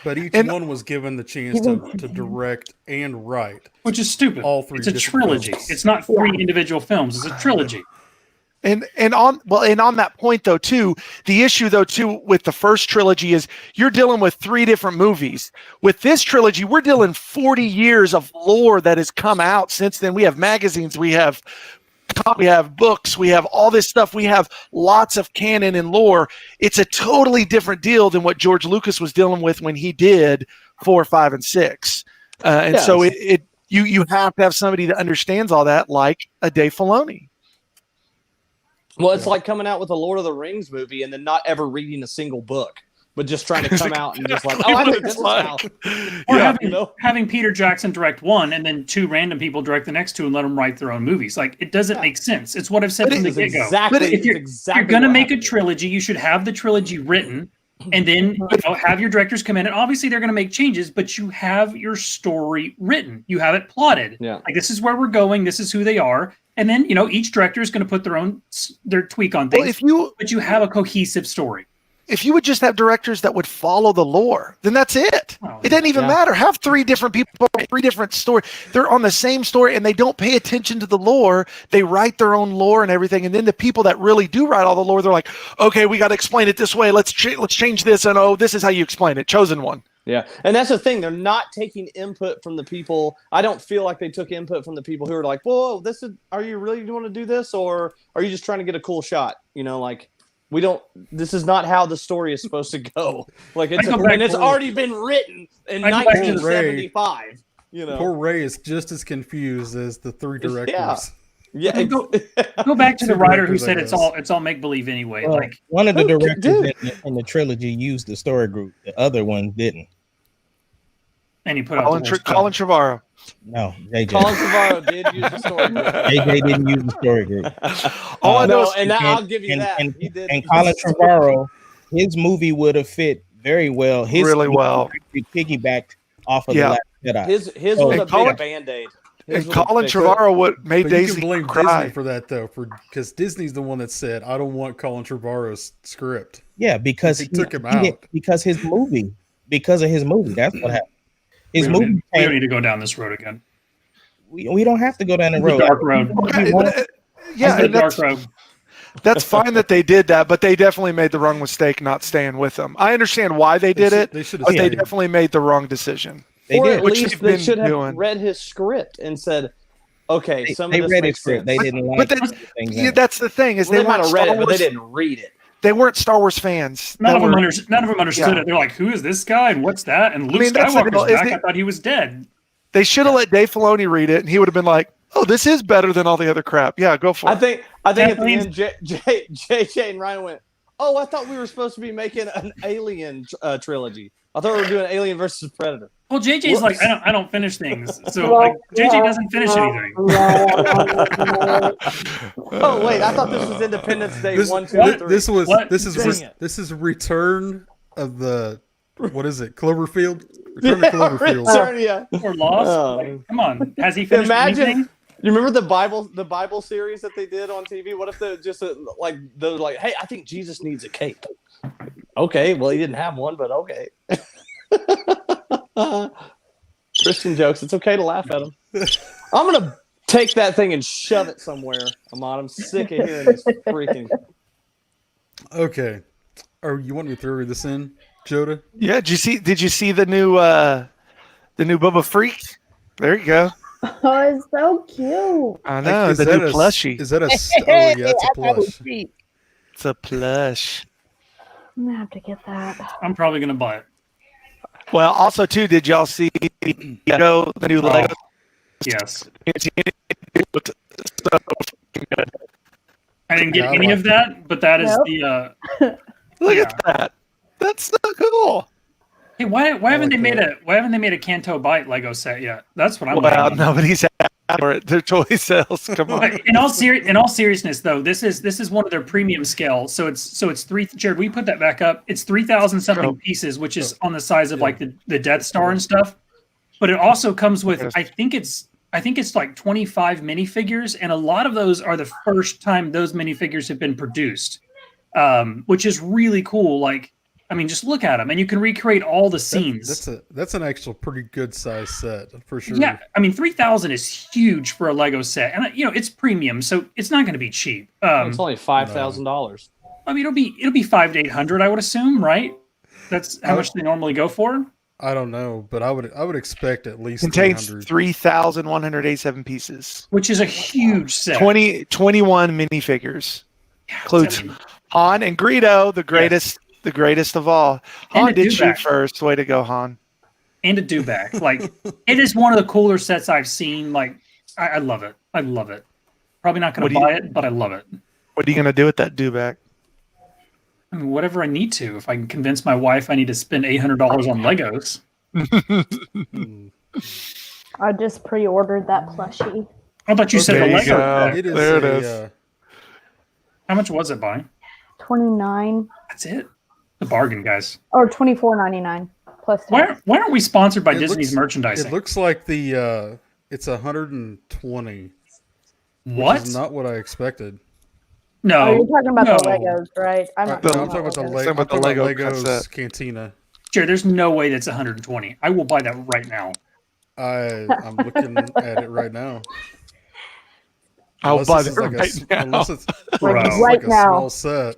But each one was given the chance to direct and write. Which is stupid. All 3 It's a trilogy. Films. It's not 3 individual films. It's a trilogy. And on that point though too, the issue though too with the first trilogy is you're dealing with 3 different movies. With this trilogy, we're dealing 40 years of lore that has come out since then. We have magazines, we have books, we have all this stuff. We have lots of canon and lore. It's a totally different deal than what George Lucas was dealing with when he did 4, 5, and 6. So you have to have somebody that understands all that, like a Dave Filoni. Well, it's like coming out with a Lord of the Rings movie and then not ever reading a single book, but just trying to come out and just like, I think this is how. Or having Peter Jackson direct one and then 2 random people direct the next 2 and let them write their own movies. Like, it doesn't make sense. It's what I've said from the get-go. But if you're going to make a trilogy, you should have the trilogy written And then have your directors come in, and obviously they're going to make changes, but you have your story written, you have it plotted. Yeah. Like this is where we're going, this is who they are, and then each director is going to put their tweak on things. But you have a cohesive story. If you would just have directors that would follow the lore, then that's it. It doesn't even matter. Have 3 different people, 3 different stories. They're on the same story and they don't pay attention to the lore. They write their own lore and everything. And then the people that really do write all the lore, they're like, okay, we got to explain it this way. Let's change this. And this is how you explain it. Chosen one. Yeah. And that's the thing. They're not taking input from the people. I don't feel like they took input from the people who are like, whoa, are you really going to do this? Or are you just trying to get a cool shot? This is not how the story is supposed to go. Like it's already been written in 1975. Poor Ray is just as confused as the 3 directors. Yeah. Go back to the writer who said it's all make believe anyway. Well, one of the directors in the trilogy used the story group. The other one didn't. And he put Colin Trevorrow. No, JJ. Colin Trevorrow did use the story group. JJ didn't use the story group. I'll give you that. He did. And Colin Trevorrow, his movie would have fit very well. Really well. Piggybacked off of the Last Jedi. His was a big Band-Aid. And Colin Trevorrow made Daisy blame cry. Disney for that though, because Disney's the one that said, "I don't want Colin Trevorrow's script." Yeah, because he took him out because of his movie. That's what happened. We don't need to go down this road again. We don't have to go down the road. Dark road. Dark road. That's fine that they did that, but they definitely made the wrong mistake not staying with them. I understand why they did it, but they definitely made the wrong decision. They should have read his script and said, "Okay, they read his script. They didn't like it. That's the thing is they might have read it, but they didn't read it. They weren't Star Wars fans. None of them understood it. They're like, "Who is this guy? And what's that?" And Luke Skywalker's back. I thought he was dead. They should have let Dave Filoni read it, and he would have been like, "Oh, this is better than all the other crap." Yeah, go for it. I think at the end, JJ and Ryan went, "Oh, I thought we were supposed to be making an Alien trilogy. I thought we were doing Alien versus Predator." Well, JJ's like, I don't finish things, so JJ doesn't finish anything. Oh wait, I thought this was Independence Day 1, 2, 3. This is Return of the what is it? Cloverfield. Return to Cloverfield. Or Lost. Come on, has he finished anything? You remember the Bible series that they did on TV? What if they're just like, hey, I think Jesus needs a cape. Okay, well he didn't have one, but okay. Christian jokes. It's okay to laugh at them. I'm gonna take that thing and shove it somewhere. I'm sick of hearing this freaking. Okay, you want me to throw this in, Joda? Yeah. Did you see the new Bubba Freak? There you go. Oh, it's so cute. I know the new plushie. Is that a? Oh yeah, it's a plush. It's a plush. I'm gonna have to get that. I'm probably gonna buy it. Well, also too, did y'all see the new Lego? Yes. I didn't get any of that, but that is the. Look at that. That's so cool. Hey, why haven't they made a Canto Bight Lego set yet? That's what I'm. Well, nobody's for it. Their toy sales. Come on. In all seriousness, though, this is one of their premium scale. So it's three. Jared, we put that back up. It's 3,000 something pieces, which is on the size of like the Death Star and stuff. But it also comes with I think it's like 25 minifigures, and a lot of those are the first time those minifigures have been produced, which is really cool. Like. I mean, just look at them, and you can recreate all the scenes. That's an actual pretty good size set for sure. Yeah, I mean, 3,000 is huge for a Lego set, and it's premium, so it's not going to be cheap. It's only $5,000. I mean, it'll be $500 to $800, I would assume, right? That's how much they normally go for. I don't know, but I would expect at least contains 3,187 pieces, which is a huge set. 21 minifigures, includes Han and Greedo, the greatest. The greatest of all. Han did shoot first. Way to go, Han. And a do-back. Like, it is one of the cooler sets I've seen. Like, I love it. I love it. Probably not going to buy it, but I love it. What are you going to do with that do-back? I mean, whatever I need to. If I can convince my wife I need to spend $800 on Legos. I just pre-ordered that plushie. I thought you said the Lego. There it is. How much was it, Bonnie? $29. That's it? The bargain, guys. Or $24.99 plus tax. Why aren't we sponsored by It Disney's looks- merchandising? It looks like the it's 120. What? Which is not what I expected. No. Oh, you're talking about the no. Legos, right? I'm No, not I'm talking talking about the Legos. Lego. Talking about the Lego set. Cantina. Sure, there's no way that's 120. I will buy that right now. I'm looking at it right now. I'll buy this it is like right now. Unless it's Bro. Right a now. small set.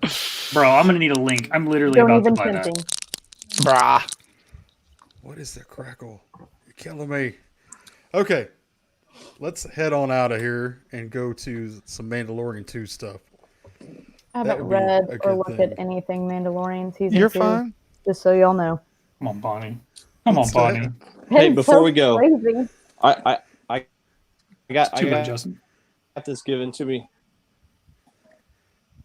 Bro, I'm gonna need a link. I'm literally Don't about to even buy tempt that. me. Brah. What is that crackle? You're killing me. Okay, let's head on out of here and go to some Mandalorian 2 stuff. I That haven't would be read a or good looked thing. at anything Mandalorian season 2. You're fine. Just so y'all know. Come on, Bonnie. Come on, What's that? Bonnie. Hey, It's before so we go, crazy. I got Too late, Justin. this given to me.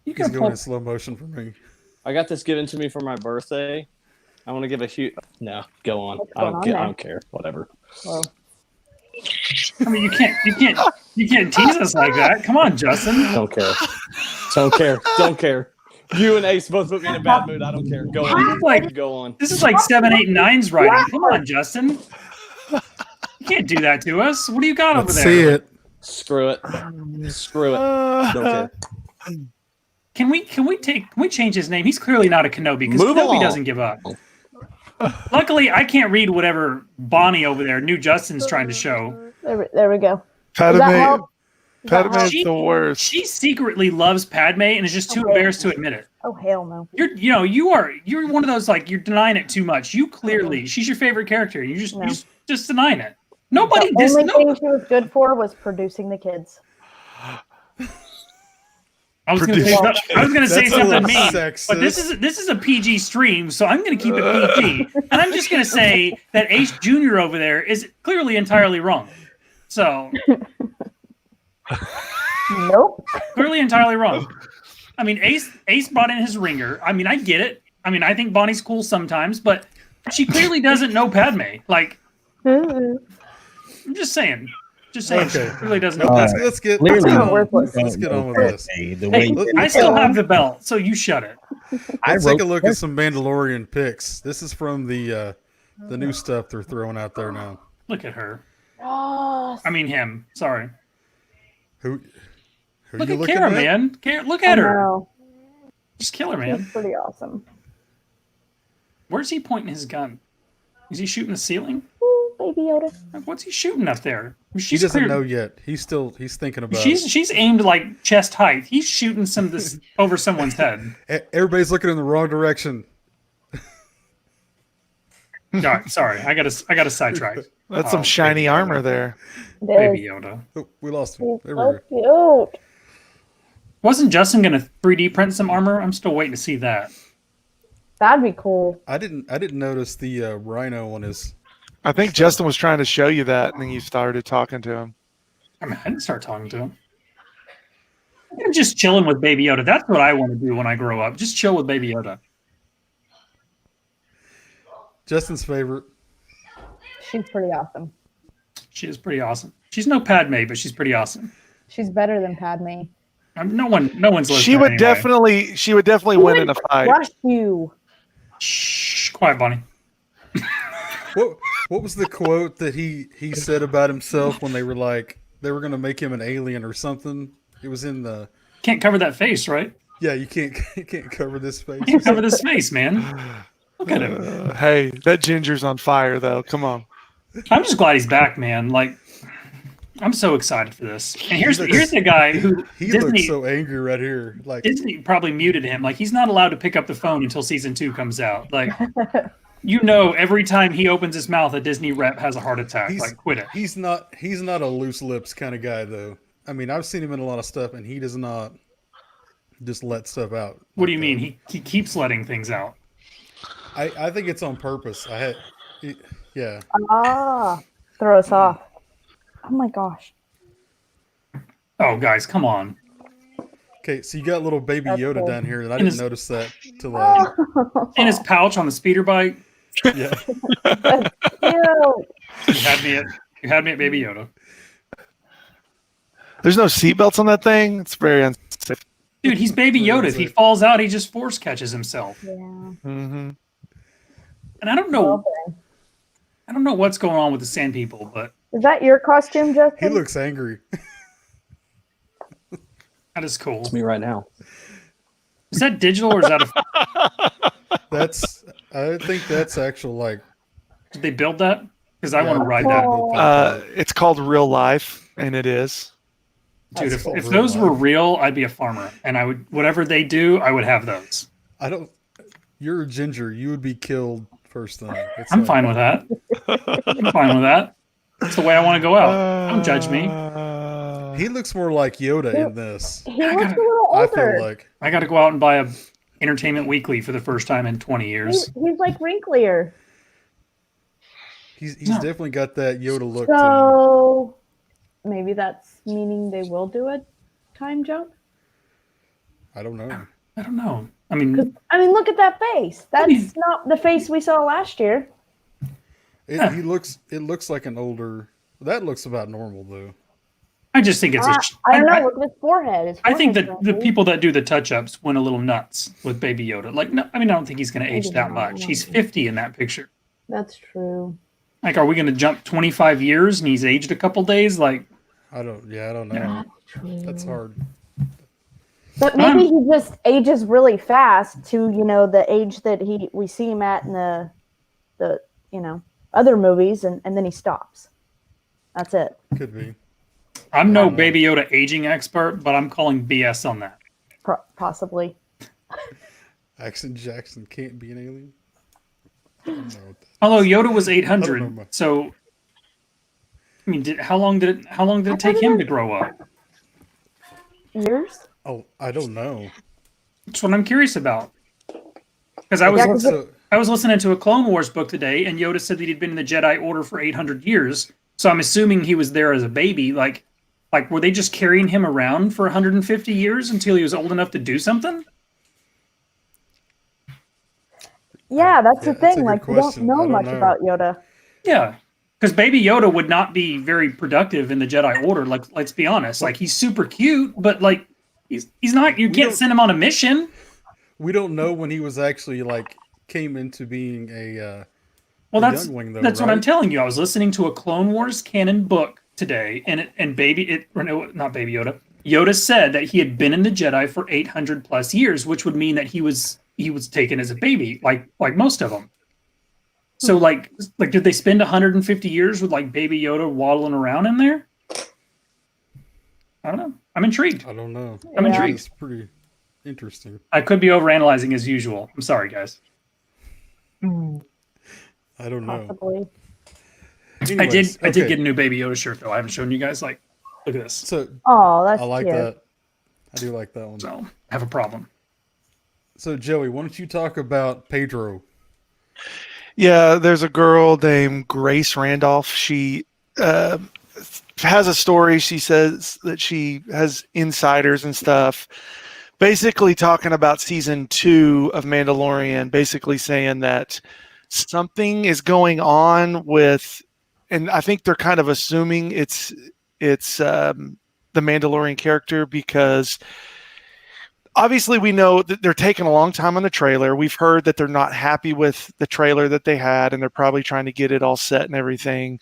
You He's can going in slow motion for me. I got this given to me for my birthday. I want to give a huge. No, go on. What's I going don't on care. I there? don't care. Whatever. Well, I mean, you can't tease us like that. Come on, Justin. Don't care. Don't care. Don't care. You and Ace both put me in a bad mood. I don't care. Go on. Like- Go on. This is like 7, 8, and 9's writing. Come on, Justin. You can't do that to us. What do you got Let's over there? see it. Screw it. Screw it. Don't care. Can we change his name? He's clearly not a Kenobi because Move Kenobi along. doesn't give up. Luckily, I can't read whatever Bonnie over there, new Justin's trying to show. there we go. Padme, Does that help? Does that Padme help? is the worst. She secretly loves Padme and is just too Okay. embarrassed to admit it. Oh hell no. You're one of those like you're denying it too much. You clearly she's your favorite character. You just denying it. Nobody The only no, thing she was good for was producing the kids. I was going to say That's a something little mean, sexist. but this is a PG stream, so I'm going to keep it PG, and I'm just going to say that Ace Junior over there is clearly entirely wrong. So Nope. clearly entirely wrong. I mean, Ace brought in his ringer. I mean, I get it. I mean, I think Bonnie's cool sometimes, but she clearly doesn't know Padme. Like, I'm just saying. Just saying, Okay. she really doesn't know Let's, Padme. let's get Clearly, let's get on, worthless. let's get on with this. The Hey, way I still have the belt, so you shut it. Let's I take a wrote- look at some Mandalorian picks. This is from the new stuff they're throwing out there now. Look at her. Oh, I mean him. Sorry. Who Look you at looking Kara, at? man. Look at her. no. Just kill her, man. That's pretty awesome. Where's he pointing his gun? Is he shooting the ceiling? Ooh, baby Yoda. Like, what's he shooting up there? He She's doesn't clear- know yet. He's thinking about She's aimed like chest height. He's shooting some of this over someone's head. it. Everybody's looking in the wrong direction. All right, sorry, I got a sidetrack. That's some shiny armor there. Baby Yoda. Oh, we lost him. He's There we so go. cute. Wasn't Justin gonna 3D print some armor? I'm still waiting to see that. That'd be cool. I didn't notice the rhino on his. I think Justin was trying to show you that, and then you started talking to him. I mean, I didn't start talking to him. I'm just chilling with Baby Yoda. That's what I want to do when I grow up. Just chill with Baby Yoda. Justin's favorite. She's pretty awesome. She is pretty awesome. She's no Padme, but she's pretty awesome. She's better than Padme. No one's listening. She would anyway. definitely win in a fight. Crush you. Shh, quiet, Bonnie. What was the quote that he said about himself when they were going to make him an alien or something? It was in the. Can't cover that face, right? Yeah, you can't cover this face. Can't cover this face, man. Look at him. Hey, that ginger's on fire, though. Come on. I'm just glad he's back, man. Like, I'm so excited for this. And here's the guy who He Disney looks so angry right here. Like Disney probably muted him. Like, he's not allowed to pick up the phone until season 2 comes out. Like, every time he opens his mouth, a Disney rep has a heart attack. Like, quit it. he's not a loose lips kind of guy though. I mean, I've seen him in a lot of stuff, and he does not just let stuff out. What do you mean? He keeps letting things out. I think it's on purpose. Yeah. Throw us off. Oh my gosh. Oh, guys, come on. Okay, so you got little baby That's Yoda cool. down here, and I In didn't his- notice that till In his pouch on the speeder bike. yeah. Ew. You had me at Baby Yoda. There's no seatbelts on that thing. It's very unsafe. Dude, he's Baby Yoda. If he falls out, he just force catches himself. Yeah. Mm-hmm. And I don't know. Okay. I don't know what's going on with the Sand People, but Is that your costume, Justin? He looks angry. that is cool. It's me right now. Is that digital or is that I think that's actual like. did they build that? Because I Yeah, want to ride Oh. that. It's called Real Life, and it is. Dude, That's if real those were life. real, I'd be a farmer. And I would, whatever they do, I would have those. I don't. You're a ginger. You would be killed first thing. It's I'm like- fine with that. I'm fine with that. That's the way I want to go out. Don't judge me. He looks more like Yoda in this. He looks a little I older. feel like. I got to go out and buy a Entertainment Weekly for the first time in 20 years. He's like wrinklier. He's No. definitely got that Yoda look to him. So maybe that's meaning they will do a time jump. I don't know. I don't know. I mean, Look at that face. That's mean- not the face we saw last year. It looks like an older. That looks about normal though. I just think it's I don't know. Look at his forehead. His I think forehead's that the wrinkly. people that do the touch-ups went a little nuts with Baby Yoda. Like, no, I mean, I don't think he's going to age Maybe that not. much. He's 50 in that picture. That's true. Like, are we going to jump 25 years and he's aged a couple days? Like, I don't know. That's true. That's hard. But maybe he just ages really fast to the age that we see him at in the other movies, and then he stops. That's it. Could be. I'm no Baby Yoda aging expert, but I'm calling BS on that. Possibly. Jackson can't be an alien. I don't know what that- Although Yoda was I don't know 800, much. so I mean, how long did it take him to grow up? Years? Oh, I don't know. That's what I'm curious about. Because I was Yeah, 'cause I was listening to a Clone Wars book today, and Yoda said that he'd been in the Jedi Order for 800 years. So I'm assuming he was there as a baby. Like were they just carrying him around for 150 years until he was old enough to do something? Yeah, that's Yeah, the that's a thing. good Like, we don't question. know I don't much know. about Yoda. Yeah. Because Baby Yoda would not be very productive in the Jedi Order. Like, let's be honest. Like, he's super cute, but like, he's not. You can't don't- send him on a mission. We don't know when he was actually like came into being a. Well, a that's youngling, though, what I'm right? telling you. I was listening to a Clone Wars canon book today, and not Baby Yoda. Yoda said that he had been in the Jedi for 800 plus years, which would mean that he was taken as a baby, like most of them. So like did they spend 150 years with like Baby Yoda waddling around in there? I don't know. I'm intrigued. I don't know. I'm Yeah. intrigued. It's pretty interesting. I could be overanalyzing as usual. I'm sorry, guys. I don't know. Possibly. I did okay. get a new Baby Yoda shirt though. I haven't shown you guys. Like, look at this. So Oh, that's I like cute. that. I do like that one. So I have a problem. So Joey, why don't you talk about Pedro? Yeah, there's a girl named Grace Randolph. She has a story. She says that she has insiders and stuff, basically talking about season 2 of Mandalorian, basically saying that something is going on with, and I think they're kind of assuming it's the Mandalorian character, because obviously we know that they're taking a long time on the trailer. We've heard that they're not happy with the trailer that they had, and they're probably trying to get it all set and everything.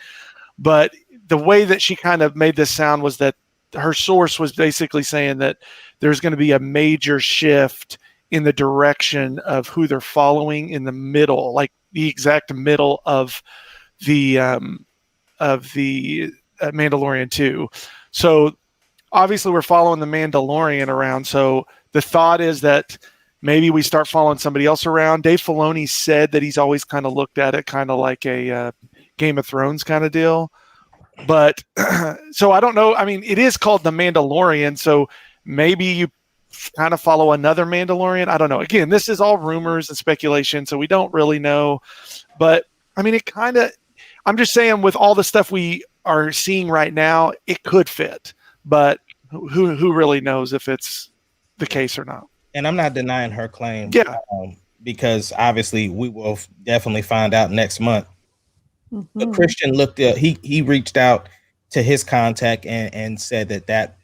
But the way that she kind of made this sound was that her source was basically saying that there's going to be a major shift in the direction of who they're following in the middle, like the exact middle of the Mandalorian 2. So obviously we're following the Mandalorian around. So the thought is that maybe we start following somebody else around. Dave Filoni said that he's always kind of looked at it kind of like a Game of Thrones kind of deal. But so I don't know. I mean, it is called The Mandalorian, so maybe you kind of follow another Mandalorian. I don't know. Again, this is all rumors and speculation, so we don't really know. But I mean, it kind of, I'm just saying, with all the stuff we are seeing right now, it could fit. But who really knows if it's the case or not? And I'm not denying her claim. Yeah. Because obviously we will definitely find out next month. But Mhm. Christian looked at, he reached out to his contact and said that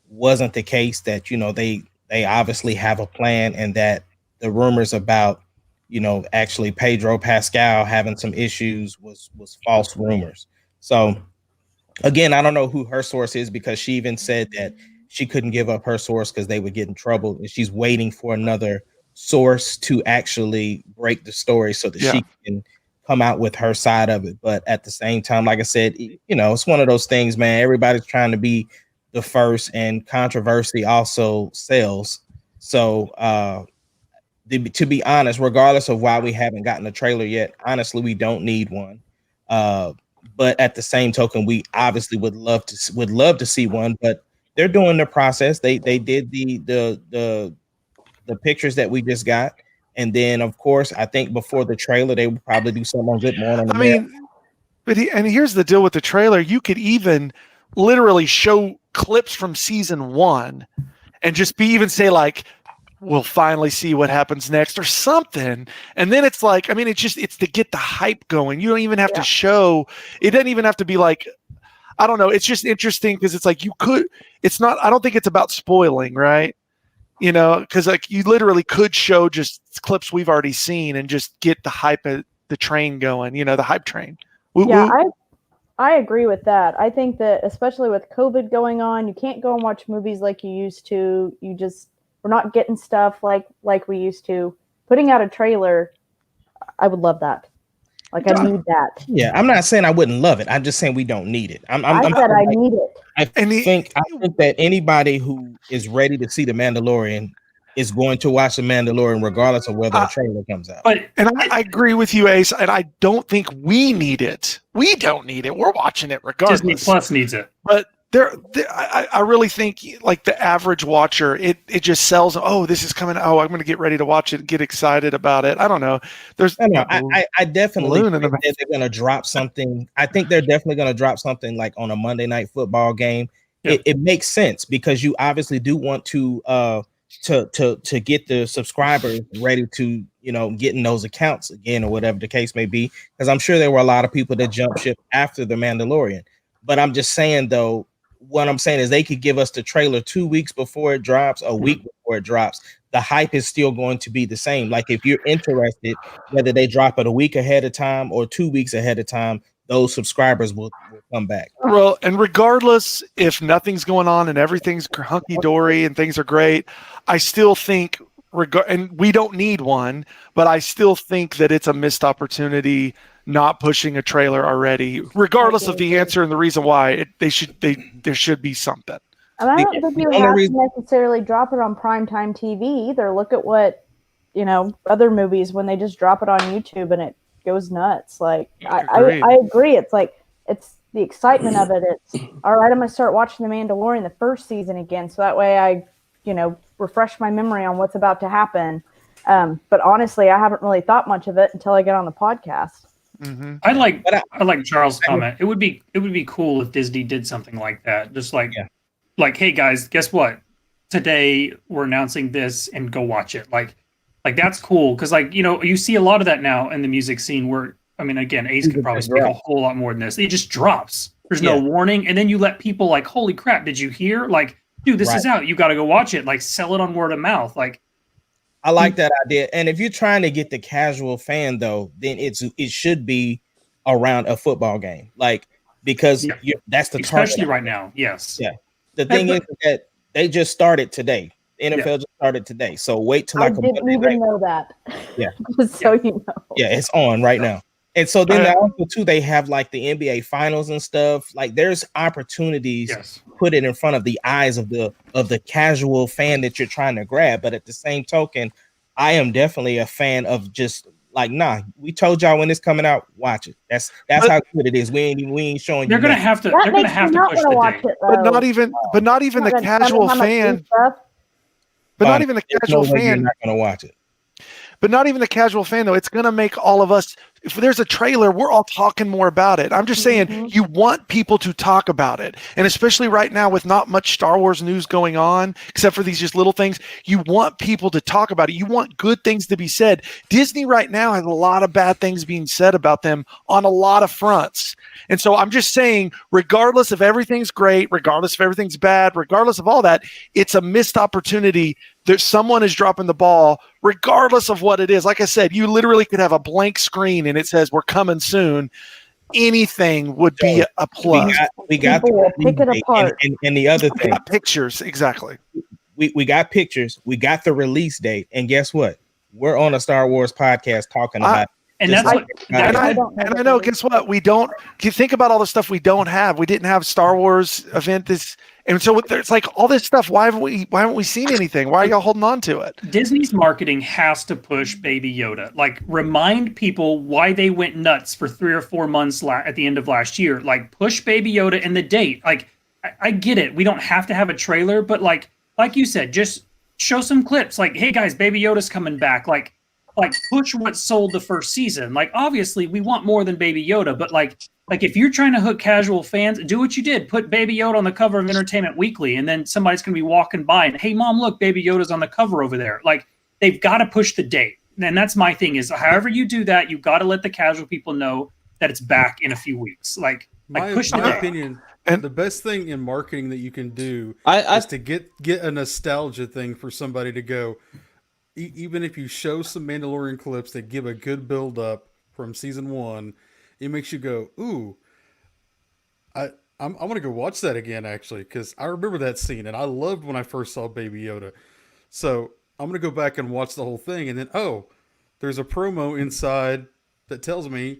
wasn't the case, that, they they obviously have a plan, and that the rumors about, actually Pedro Pascal having some issues was false rumors. So again, I don't know who her source is, because she even said that she couldn't give up her source because they would get in trouble, and she's waiting for another source to actually break the story so that she can come out with her side of it. But at the same time, like I said, it's one of those things, man. Everybody's trying to be the first, and controversy also sells. So to be honest, regardless of why we haven't gotten a trailer yet, honestly, we don't need one. But at the same token, we obviously would love to see one. But they're doing the process. They did the pictures that we just got, and then of course, I think before the trailer, they would probably do something on Good Morning. I mean, and here's the deal with the trailer: you could even literally show clips from season 1, and just even say like, we'll finally see what happens next or something. And then it's like, I mean, it's to get the hype going. You don't even have to show, it doesn't even have to be like, I don't know. It's just interesting because it's like I don't think it's about spoiling, right? Because like you literally could show just clips we've already seen and just get the hype of the train going, the hype train. I agree with that. I think that especially with COVID going on, you can't go and watch movies like you used to. We're not getting stuff like we used to. Putting out a trailer, I would love that. I need that. Yeah, I'm not saying I wouldn't love it. I'm just saying we don't need it. I need it. I think that anybody who is ready to see The Mandalorian is going to watch The Mandalorian regardless of whether a trailer comes out. And I agree with you, Ace, and I don't think we need it. We don't need it. We're watching it regardless. Disney Plus needs it. But I really think like the average watcher, it just sells. Oh, this is coming. Oh, I'm going to get ready to watch it, get excited about it. I don't know. I definitely think that they're going to drop something. I think they're definitely going to drop something like on a Monday Night Football game. Yeah. It makes sense because you obviously do want to get the subscribers ready to, getting those accounts again or whatever the case may be. Because I'm sure there were a lot of people that jumped ship after The Mandalorian. But I'm just saying, though, what I'm saying is they could give us the trailer 2 weeks before it drops, a week before it drops. The hype is still going to be the same. Like if you're interested, whether they drop it a week ahead of time or 2 weeks ahead of time, those subscribers will come back. Well, and regardless if nothing's going on and everything's hunky-dory and things are great, I still think, and we don't need one, but I still think that it's a missed opportunity not pushing a trailer already, regardless of the answer and the reason why. There should be something. And I don't think you have to necessarily drop it on primetime TV either. Look at what, other movies when they just drop it on YouTube and it goes nuts. Like I agree. It's like it's the excitement of it. It's all right. I'm gonna start watching The Mandalorian the first season again, so that way I, refresh my memory on what's about to happen. But honestly, I haven't really thought much of it until I get on the podcast. Mm-hmm. I like Charles' comment. It would be cool if Disney did something like that. Just like, hey guys, guess what? Today we're announcing this, and go watch it. Like that's cool because you see a lot of that now in the music scene. Where again, Ace could probably speak a whole lot more than this. It just drops. There's no warning, and then you let people like, holy crap, did you hear? Like, dude, this is out. You got to go watch it. Like, sell it on word of mouth. Like. I like that idea. And if you're trying to get the casual fan, though, then it should be around a football game, like because that's the especially target right now. Yes. Yeah. The thing is that they just started today. The NFL just started today, so wait till I didn't even know that. Yeah. Just so you know. Yeah, it's on right now. And so then also too, they have like the NBA finals and stuff. Like there's opportunities put it in front of the eyes of the casual fan that you're trying to grab. But at the same token, I am definitely a fan of just like, we told y'all when it's coming out, watch it. That's how good it is. We ain't showing they're you. They're gonna have to push the date. But not even the casual fan. But not even the casual fan. You're not gonna watch it. But not even the casual fan, though. It's going to make all of us if there's a trailer, we're all talking more about it. I'm just saying you want people to talk about it. And especially right now with not much Star Wars news going on, except for these just little things, you want people to talk about it. You want good things to be said. Disney right now has a lot of bad things being said about them on a lot of fronts. And so I'm just saying, regardless if everything's great, regardless if everything's bad, regardless of all that, it's a missed opportunity that someone is dropping the ball, regardless of what it is. Like I said, you literally could have a blank screen and it says, "We're coming soon." Anything would be a plus. We got People will pick it apart. And the other We thing, got pictures, exactly. we got pictures, we got the release date, and guess what? We're on a Star Wars podcast talking about. And that's what. And I know. Guess what? We don't. You think about all the stuff we don't have. We didn't have Star Wars event this, and so it's like all this stuff. Why haven't we seen anything? Why are y'all holding on to it? Disney's marketing has to push Baby Yoda. Like, remind people why they went nuts for 3 or 4 months at the end of last year. Like, push Baby Yoda and the date. Like, I get it. We don't have to have a trailer, but like you said, just show some clips. Like, hey guys, Baby Yoda's coming back. Like push what sold the first season. Like, obviously we want more than Baby Yoda, but like if you're trying to hook casual fans, do what you did. Put Baby Yoda on the cover of Entertainment Weekly, and then somebody's going to be walking by and, hey mom, look, Baby Yoda's on the cover over there. Like, they've got to push the date. And that's my thing is, however you do that, you've got to let the casual people know that it's back in a few weeks. Like push the my date. opinion, and the best thing in marketing that you can do is to get a nostalgia thing for somebody to go. Even if you show some Mandalorian clips that give a good build up from season 1, it makes you go, "Ooh, I want to go watch that again." Actually, because I remember that scene and I loved when I first saw Baby Yoda. So I'm gonna go back and watch the whole thing, and then there's a promo inside that tells me.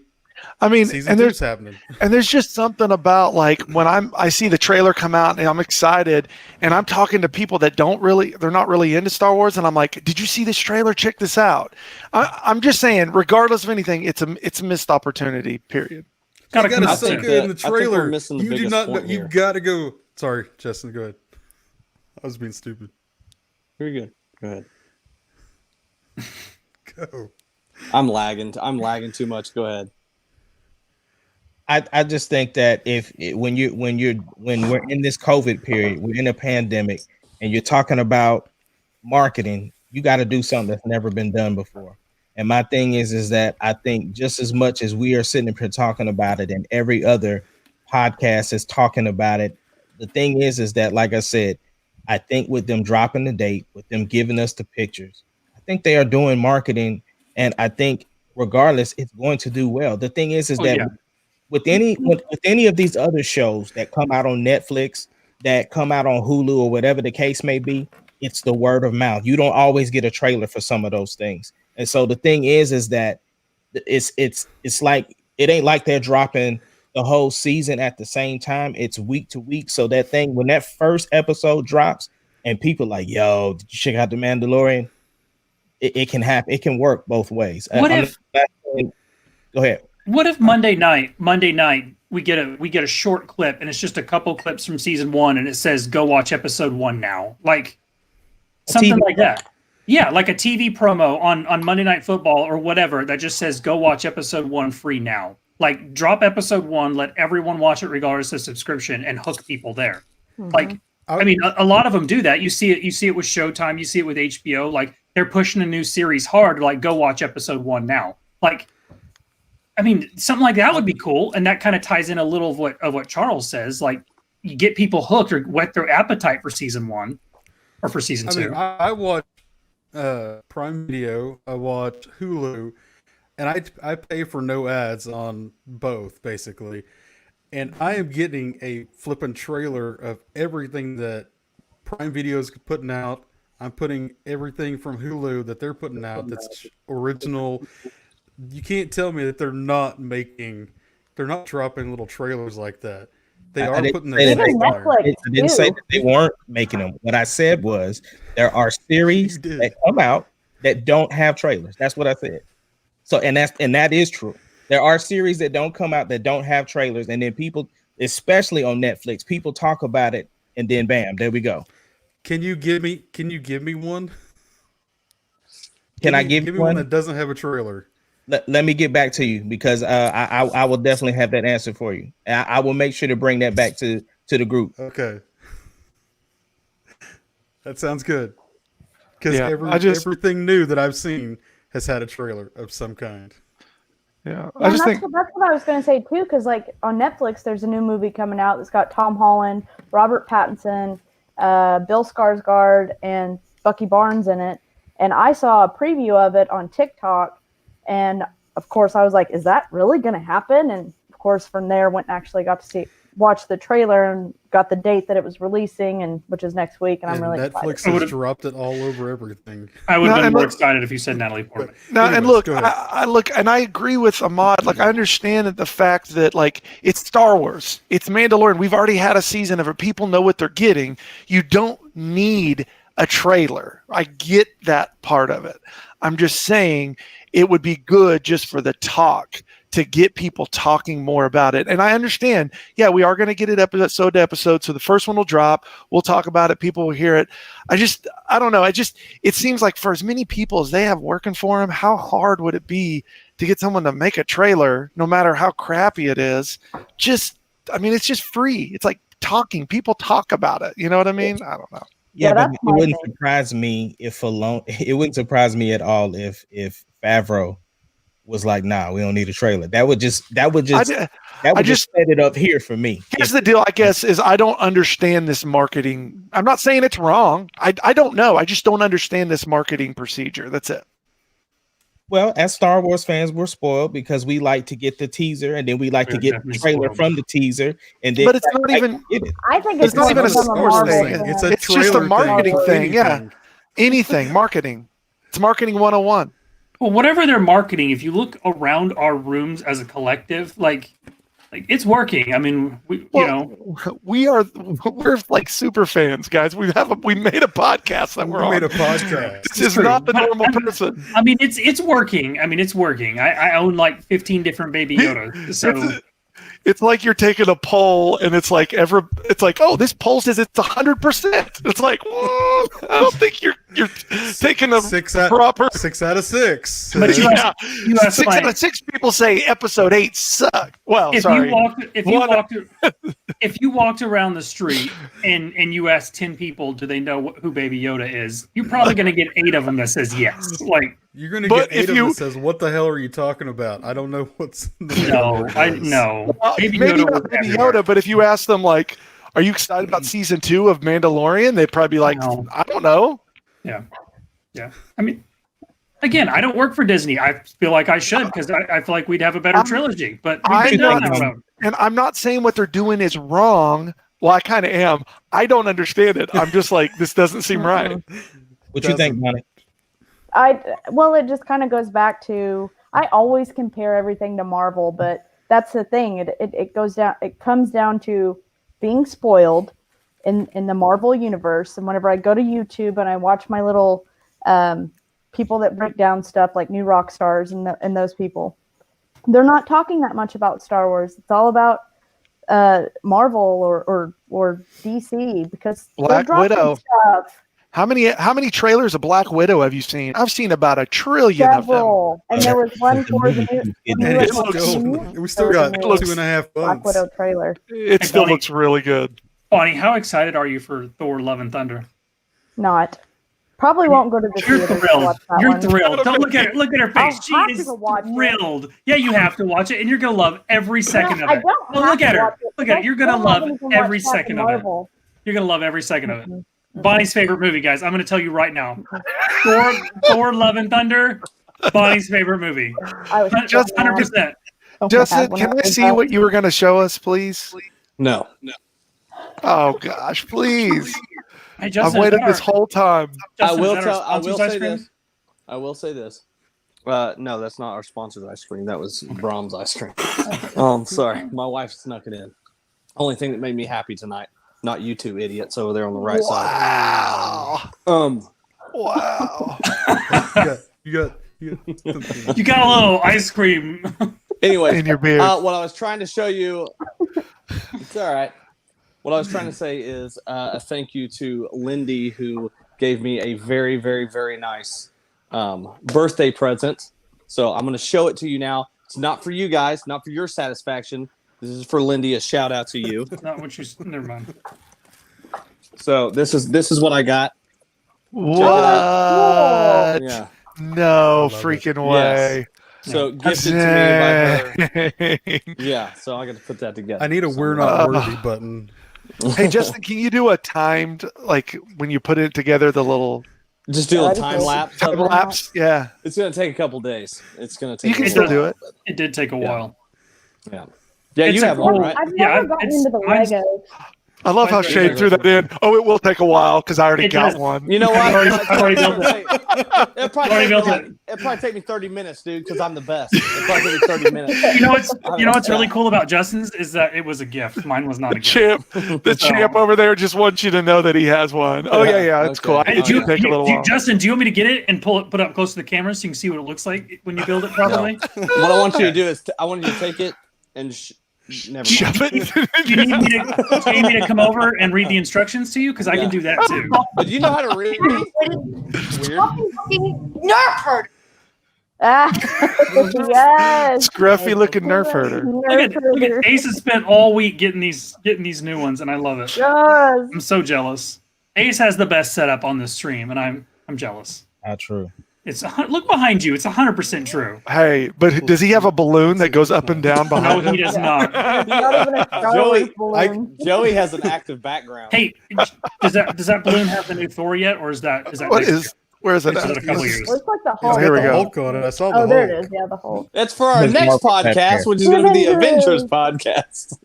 I mean, season 2's happening. And there's just something about like when I see the trailer come out and I'm excited and I'm talking to people that they're not really into Star Wars, and I'm like, "Did you see this trailer? Check this out." I'm just saying, regardless of anything, it's a missed opportunity. Period. You gotta suck it in the trailer. You do not know. You've got to go. Sorry, Justin. Go ahead. I was being stupid. You're good. Go ahead. Go. I'm lagging too much. Go ahead. I just think that when we're in this COVID period, we're in a pandemic, and you're talking about marketing, you got to do something that's never been done before. And my thing is that I think just as much as we are sitting here talking about it, and every other podcast is talking about it, the thing is that, like I said, I think with them dropping the date, with them giving us the pictures, I think they are doing marketing, and I think regardless, it's going to do well. The thing is that. With any of these other shows that come out on Netflix, that come out on Hulu or whatever the case may be, it's the word of mouth. You don't always get a trailer for some of those things. And so the thing is that it's like, it ain't like they're dropping the whole season at the same time. It's week to week. So that thing, when that first episode drops and people like, "Yo, did you check out The Mandalorian?" It can happen. It can work both ways. What if? Go ahead. What if Monday night we get a short clip and it's just a couple clips from season 1 and it says go watch episode 1 now, like something like that. Yeah, like a TV promo on Monday Night Football or whatever that just says go watch episode 1 free now. Like, drop episode 1, let everyone watch it regardless of subscription, and hook people there. Mm-hmm. Like, I mean, a lot of them do that. You see it with Showtime, you see it with HBO. Like, they're pushing a new series hard. Like, go watch episode 1 now. Like, I mean, something like that would be cool, and that kind of ties in a little of what Charles says. Like, you get people hooked or whet their appetite for season 1 or for season 2. I mean, I watch Prime Video, I watch Hulu, and I pay for no ads on both, basically. And I am getting a flippin' trailer of everything that Prime Video is putting out. I'm putting everything from Hulu that they're putting out that's original. You can't tell me that they're not dropping little trailers like that. They are putting their stuff in there. I didn't say that they weren't making them. What I said was there are series that come out that don't have trailers. That's what I said. So and that is true. There are series that don't come out that don't have trailers, and then people, especially on Netflix, people talk about it, and then bam, there we go. Can you give me one? Can I give me one that doesn't have a trailer? let me get back to you because I will definitely have that answer for you. I will make sure to bring that back to the group. Okay. That sounds good. Because Yeah, everything new that I've seen has had a trailer of some kind. Yeah, Yeah, that's what I was going to say too. Because like on Netflix, there's a new movie coming out that's got Tom Holland, Robert Pattinson, Bill Skarsgård, and Bucky Barnes in it. And I saw a preview of it on TikTok, and of course I was like, "Is that really going to happen?" And of course, from there, went and actually got to watch the trailer and got the date that it was releasing, and which is next week. And I'm really Netflix excited. has dropped it all over everything. I would have been more excited if you said Natalie Portman. No, Anyways, and look, go ahead. I look, and I agree with Ahmad. Like, I understand the fact that, like, it's Star Wars, it's Mandalorian. We've already had a season of it. People know what they're getting. You don't need a trailer. I get that part of it. I'm just saying it would be good just for the talk to get people talking more about it. And I understand, yeah, we are going to get it episode to episode. So the first one will drop. We'll talk about it. People will hear it. I don't know. It seems like for as many people as they have working for them, how hard would it be to get someone to make a trailer, no matter how crappy it is? It's just free. It's like talking. People talk about it. You know what I mean? I don't know. Yeah, but that's it my wouldn't thing. surprise me it wouldn't surprise me at all if Favreau was like, nah, we don't need a trailer. That would just set it up here for me. Here's the deal, I guess, is I don't understand this marketing. I'm not saying it's wrong. I don't know. I just don't understand this marketing procedure. That's it. Well, as Star Wars fans, we're spoiled because we like to get the teaser and then we like to get the trailer from the teaser. And then But it's not even. I think It's not even a from Star Wars Marvel thing. thing. It's a It's just a trailer marketing thing. Yeah. Anything. Anything. Marketing. It's marketing 101. Well, whatever they're marketing, if you look around our rooms as a collective, like it's working. I mean, we're like super fans, guys. We made a podcast that we're on. We made a podcast. This is not the normal person. I mean, it's working. I mean, it's working. I own like 15 different Baby Yodas. So It's like you're taking a poll, and it's like, oh, this poll says it's 100%. It's like, I don't think you're taking a proper 6 out of 6. But you ask 6 out of 6 people say episode 8 sucked. Well, if sorry. If you walked around the street and you asked 10 people, do they know who Baby Yoda is? You're probably going to get 8 of them that says yes. Like, you're going to get 8 of them that says, what the hell are you talking about? I don't know what's no. Maybe not Baby Yoda, but if you ask them, like, are you excited about season 2 of Mandalorian? They'd probably be like, No. I don't know. Yeah. I mean, again, I don't work for Disney. I feel like I should because I feel like we'd have a better trilogy. But we've been down that road. And I'm not saying what they're doing is wrong. Well, I kind of am. I don't understand it. I'm just like, this doesn't seem right. What you think, Bonnie? It just kind of goes back to, I always compare everything to Marvel, but that's the thing. It comes down to being spoiled in the Marvel universe. And whenever I go to YouTube and I watch my little people that break down stuff like New Rock Stars and those people, they're not talking that much about Star Wars. It's all about Marvel or DC because Black Widow. Stuff. How many trailers of Black Widow have you seen? I've seen about 1 trillion Several. of them. And there was one for the new. We still got 2.5 months. Black Widow trailer. It still looks really good. Bonnie, how excited are you for Thor: Love and Thunder? Not. Probably won't go to the You're theater. thrilled. You're one. thrilled. Don't look at her. Look at her face. She have is to watch it. thrilled. Yeah, you have to watch it, and you're gonna love every second of I it. don't Well, have look at to her. watch it. Look at it. You're gonna Don't love have anything every watch Captain second of it. Marvel. You're gonna love every second of it. Mm-hmm. Bonnie's favorite movie, guys. I'm gonna tell you right now. Thor: Love and Thunder. Bonnie's favorite movie. Just 100%. Justin, can I see what you were going to show us, please? No. Oh gosh, please! Hey, I've waited this whole time. Justin, I will say this. No, that's not our sponsored ice cream. That was Brahms ice cream. Sorry, my wife snuck it in. Only thing that made me happy tonight. Not you two idiots over there on the right side. Wow. You got You got a little ice cream. Anyway, in your beard. what I was trying to show you, it's all right. What I was trying to say is a thank you to Lindy, who gave me a very, very, very nice birthday present. So I'm going to show it to you now. It's not for you guys, not for your satisfaction. This is for Lindy. A shout out to you. Not what you. Never mind. So this is what I got. What? Yeah. No love freaking way. So gifted to me by her. Dang. Yeah. So I got to put that together. I need a "We're Not Worthy" button. Hey, Justin, can you do a timed, like when you put it together, the little Just do a time lapse. time lapse? Yeah. It's going to take a couple days. It's going to take. You can a still while. do it. It did take a while. Yeah. Yeah, It's you a have one, cool- right? I've Yeah, never gotten it's- into the mine's- Legos. I love how Mine's Shane threw that in. Oh, it will take a while because I already It got does. one. You know what? I've already built it. It'll probably take me 30 minutes, dude, because I'm the best. It'll probably take me 30 minutes. You know what's really cool about Justin's is that it was a gift. Mine was not a The gift. champ, the champ over there just wants you to know that he has one. Oh yeah, it's Okay. cool. Hey, It do take a little while. Justin, do you want me to get it and put it up close to the camera so you can see what it looks like when you build it properly? What I want you to do is I want you to take it and never mind. Shove it. Do you need me to come over and read the instructions to you? Because I can do that too. But do you know how to read? Weird. Ah, yes. Scruffy looking Nerf herder. Look at Ace has spent all week getting these new ones, and I love it. Yes. I'm so jealous. Ace has the best setup on this stream, and I'm jealous. Not true. Look behind you. It's 100% true. Hey, but does he have a balloon that goes up and down No, behind him? he does not. Not even a Star Wars balloon. Joey has an active background. Hey, does that balloon have the new Thor yet, or is that What next is? Where is it? year? Is it at? a couple years? Looks like the It's Hulk. got Here we the go. Hulk on it. I saw the Oh, Hulk. there it is. Yeah, the Hulk. That's for our There's next Marvel podcast, Pack which is going to be the Avengers Avengers. podcast.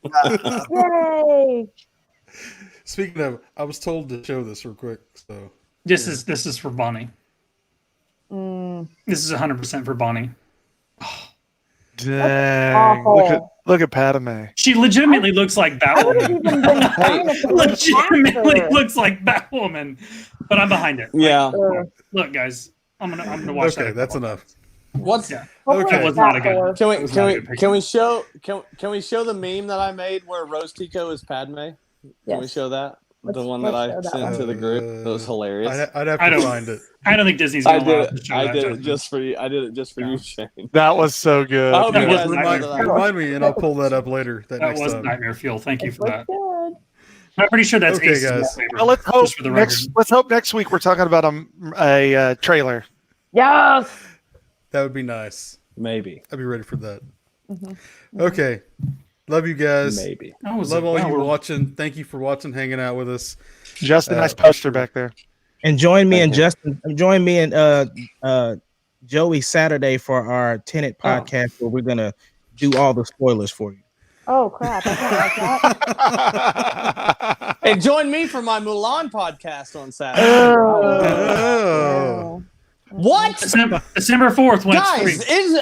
Yay! Speaking of, I was told to show this real quick. So This is for Bonnie. This is 100% for Bonnie. Dang! awful. Look at Padme. She legitimately looks like I would have Batwoman. even been fine if it was Legitimately faster. looks like Batwoman, but I'm behind it. Yeah. Look, guys, I'm gonna watch that. okay, that's enough. What's Yeah. Hopefully Okay. it's It was not a good- Thor. Can we That was can not a we good picture. can we show can we show the meme that I made where Rose Tico is Padme? Can we Yes. show that? The Let's- one that let's I show that sent one. to the group. That was hilarious. I'd have I to don't- find it. I don't think Disney's I gonna did allow it. us to show I that, did it Justin. just for you. I did it just for you, Shane. That was so good. I hope you That guys was remember nightmare. that. Remind me, and I'll pull that up later. That That next was time. nightmare fuel. Thank you It for that. looks good. I'm pretty sure that's Okay, Ace's guys. favorite. Well, let's hope Just for the record. next week we're talking about a trailer. Yes. That would be nice. Maybe. I'd be ready for that. Okay, love you guys. Maybe. That was Love all wow, you we're- watching. Thank you for watching, hanging out with us. Justin, nice poster back there. And join me Thank and you. Justin. Join me and Joey Saturday for our Tenet podcast where we're gonna do all the spoilers for you. Oh crap! I don't like that. Hey, join me for my Mulan podcast on Saturday. Oh, What? December 4th when Guys, it's free.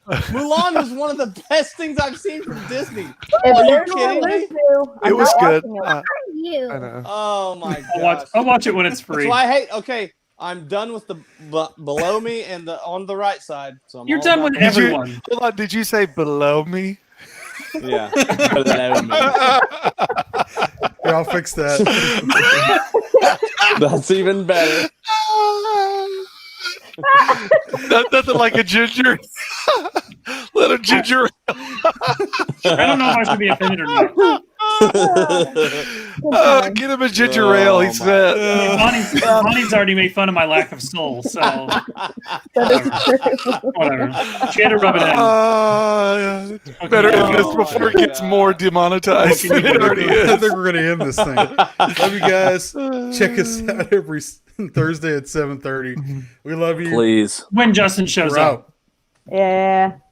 Mulan was one of the best things I've seen from Disney. If Are you there's kidding one me? to, I'm It was not good. watching it. I know. Oh my I'll gosh. watch it when it's free. So I hate. Okay, I'm done with the below me and the on the right side. So I'm You're all done about with the- everyone. Hold on, did you say below me? Yeah. Below me. yeah, I'll fix that. That's even better. Nothing like a ginger. Little ginger. I don't know if I should be offended or not. Get him a ginger ale, he my said. Bonnie's already made fun of my lack of soul, so That is true. whatever. She had to rub it in. Better Okay. end this before it gets more demonetized than it already I is. think we're gonna end this thing. Love you guys. Check us out every Thursday at 7:30. We love you. Please. When Justin shows We're up. out. Yeah.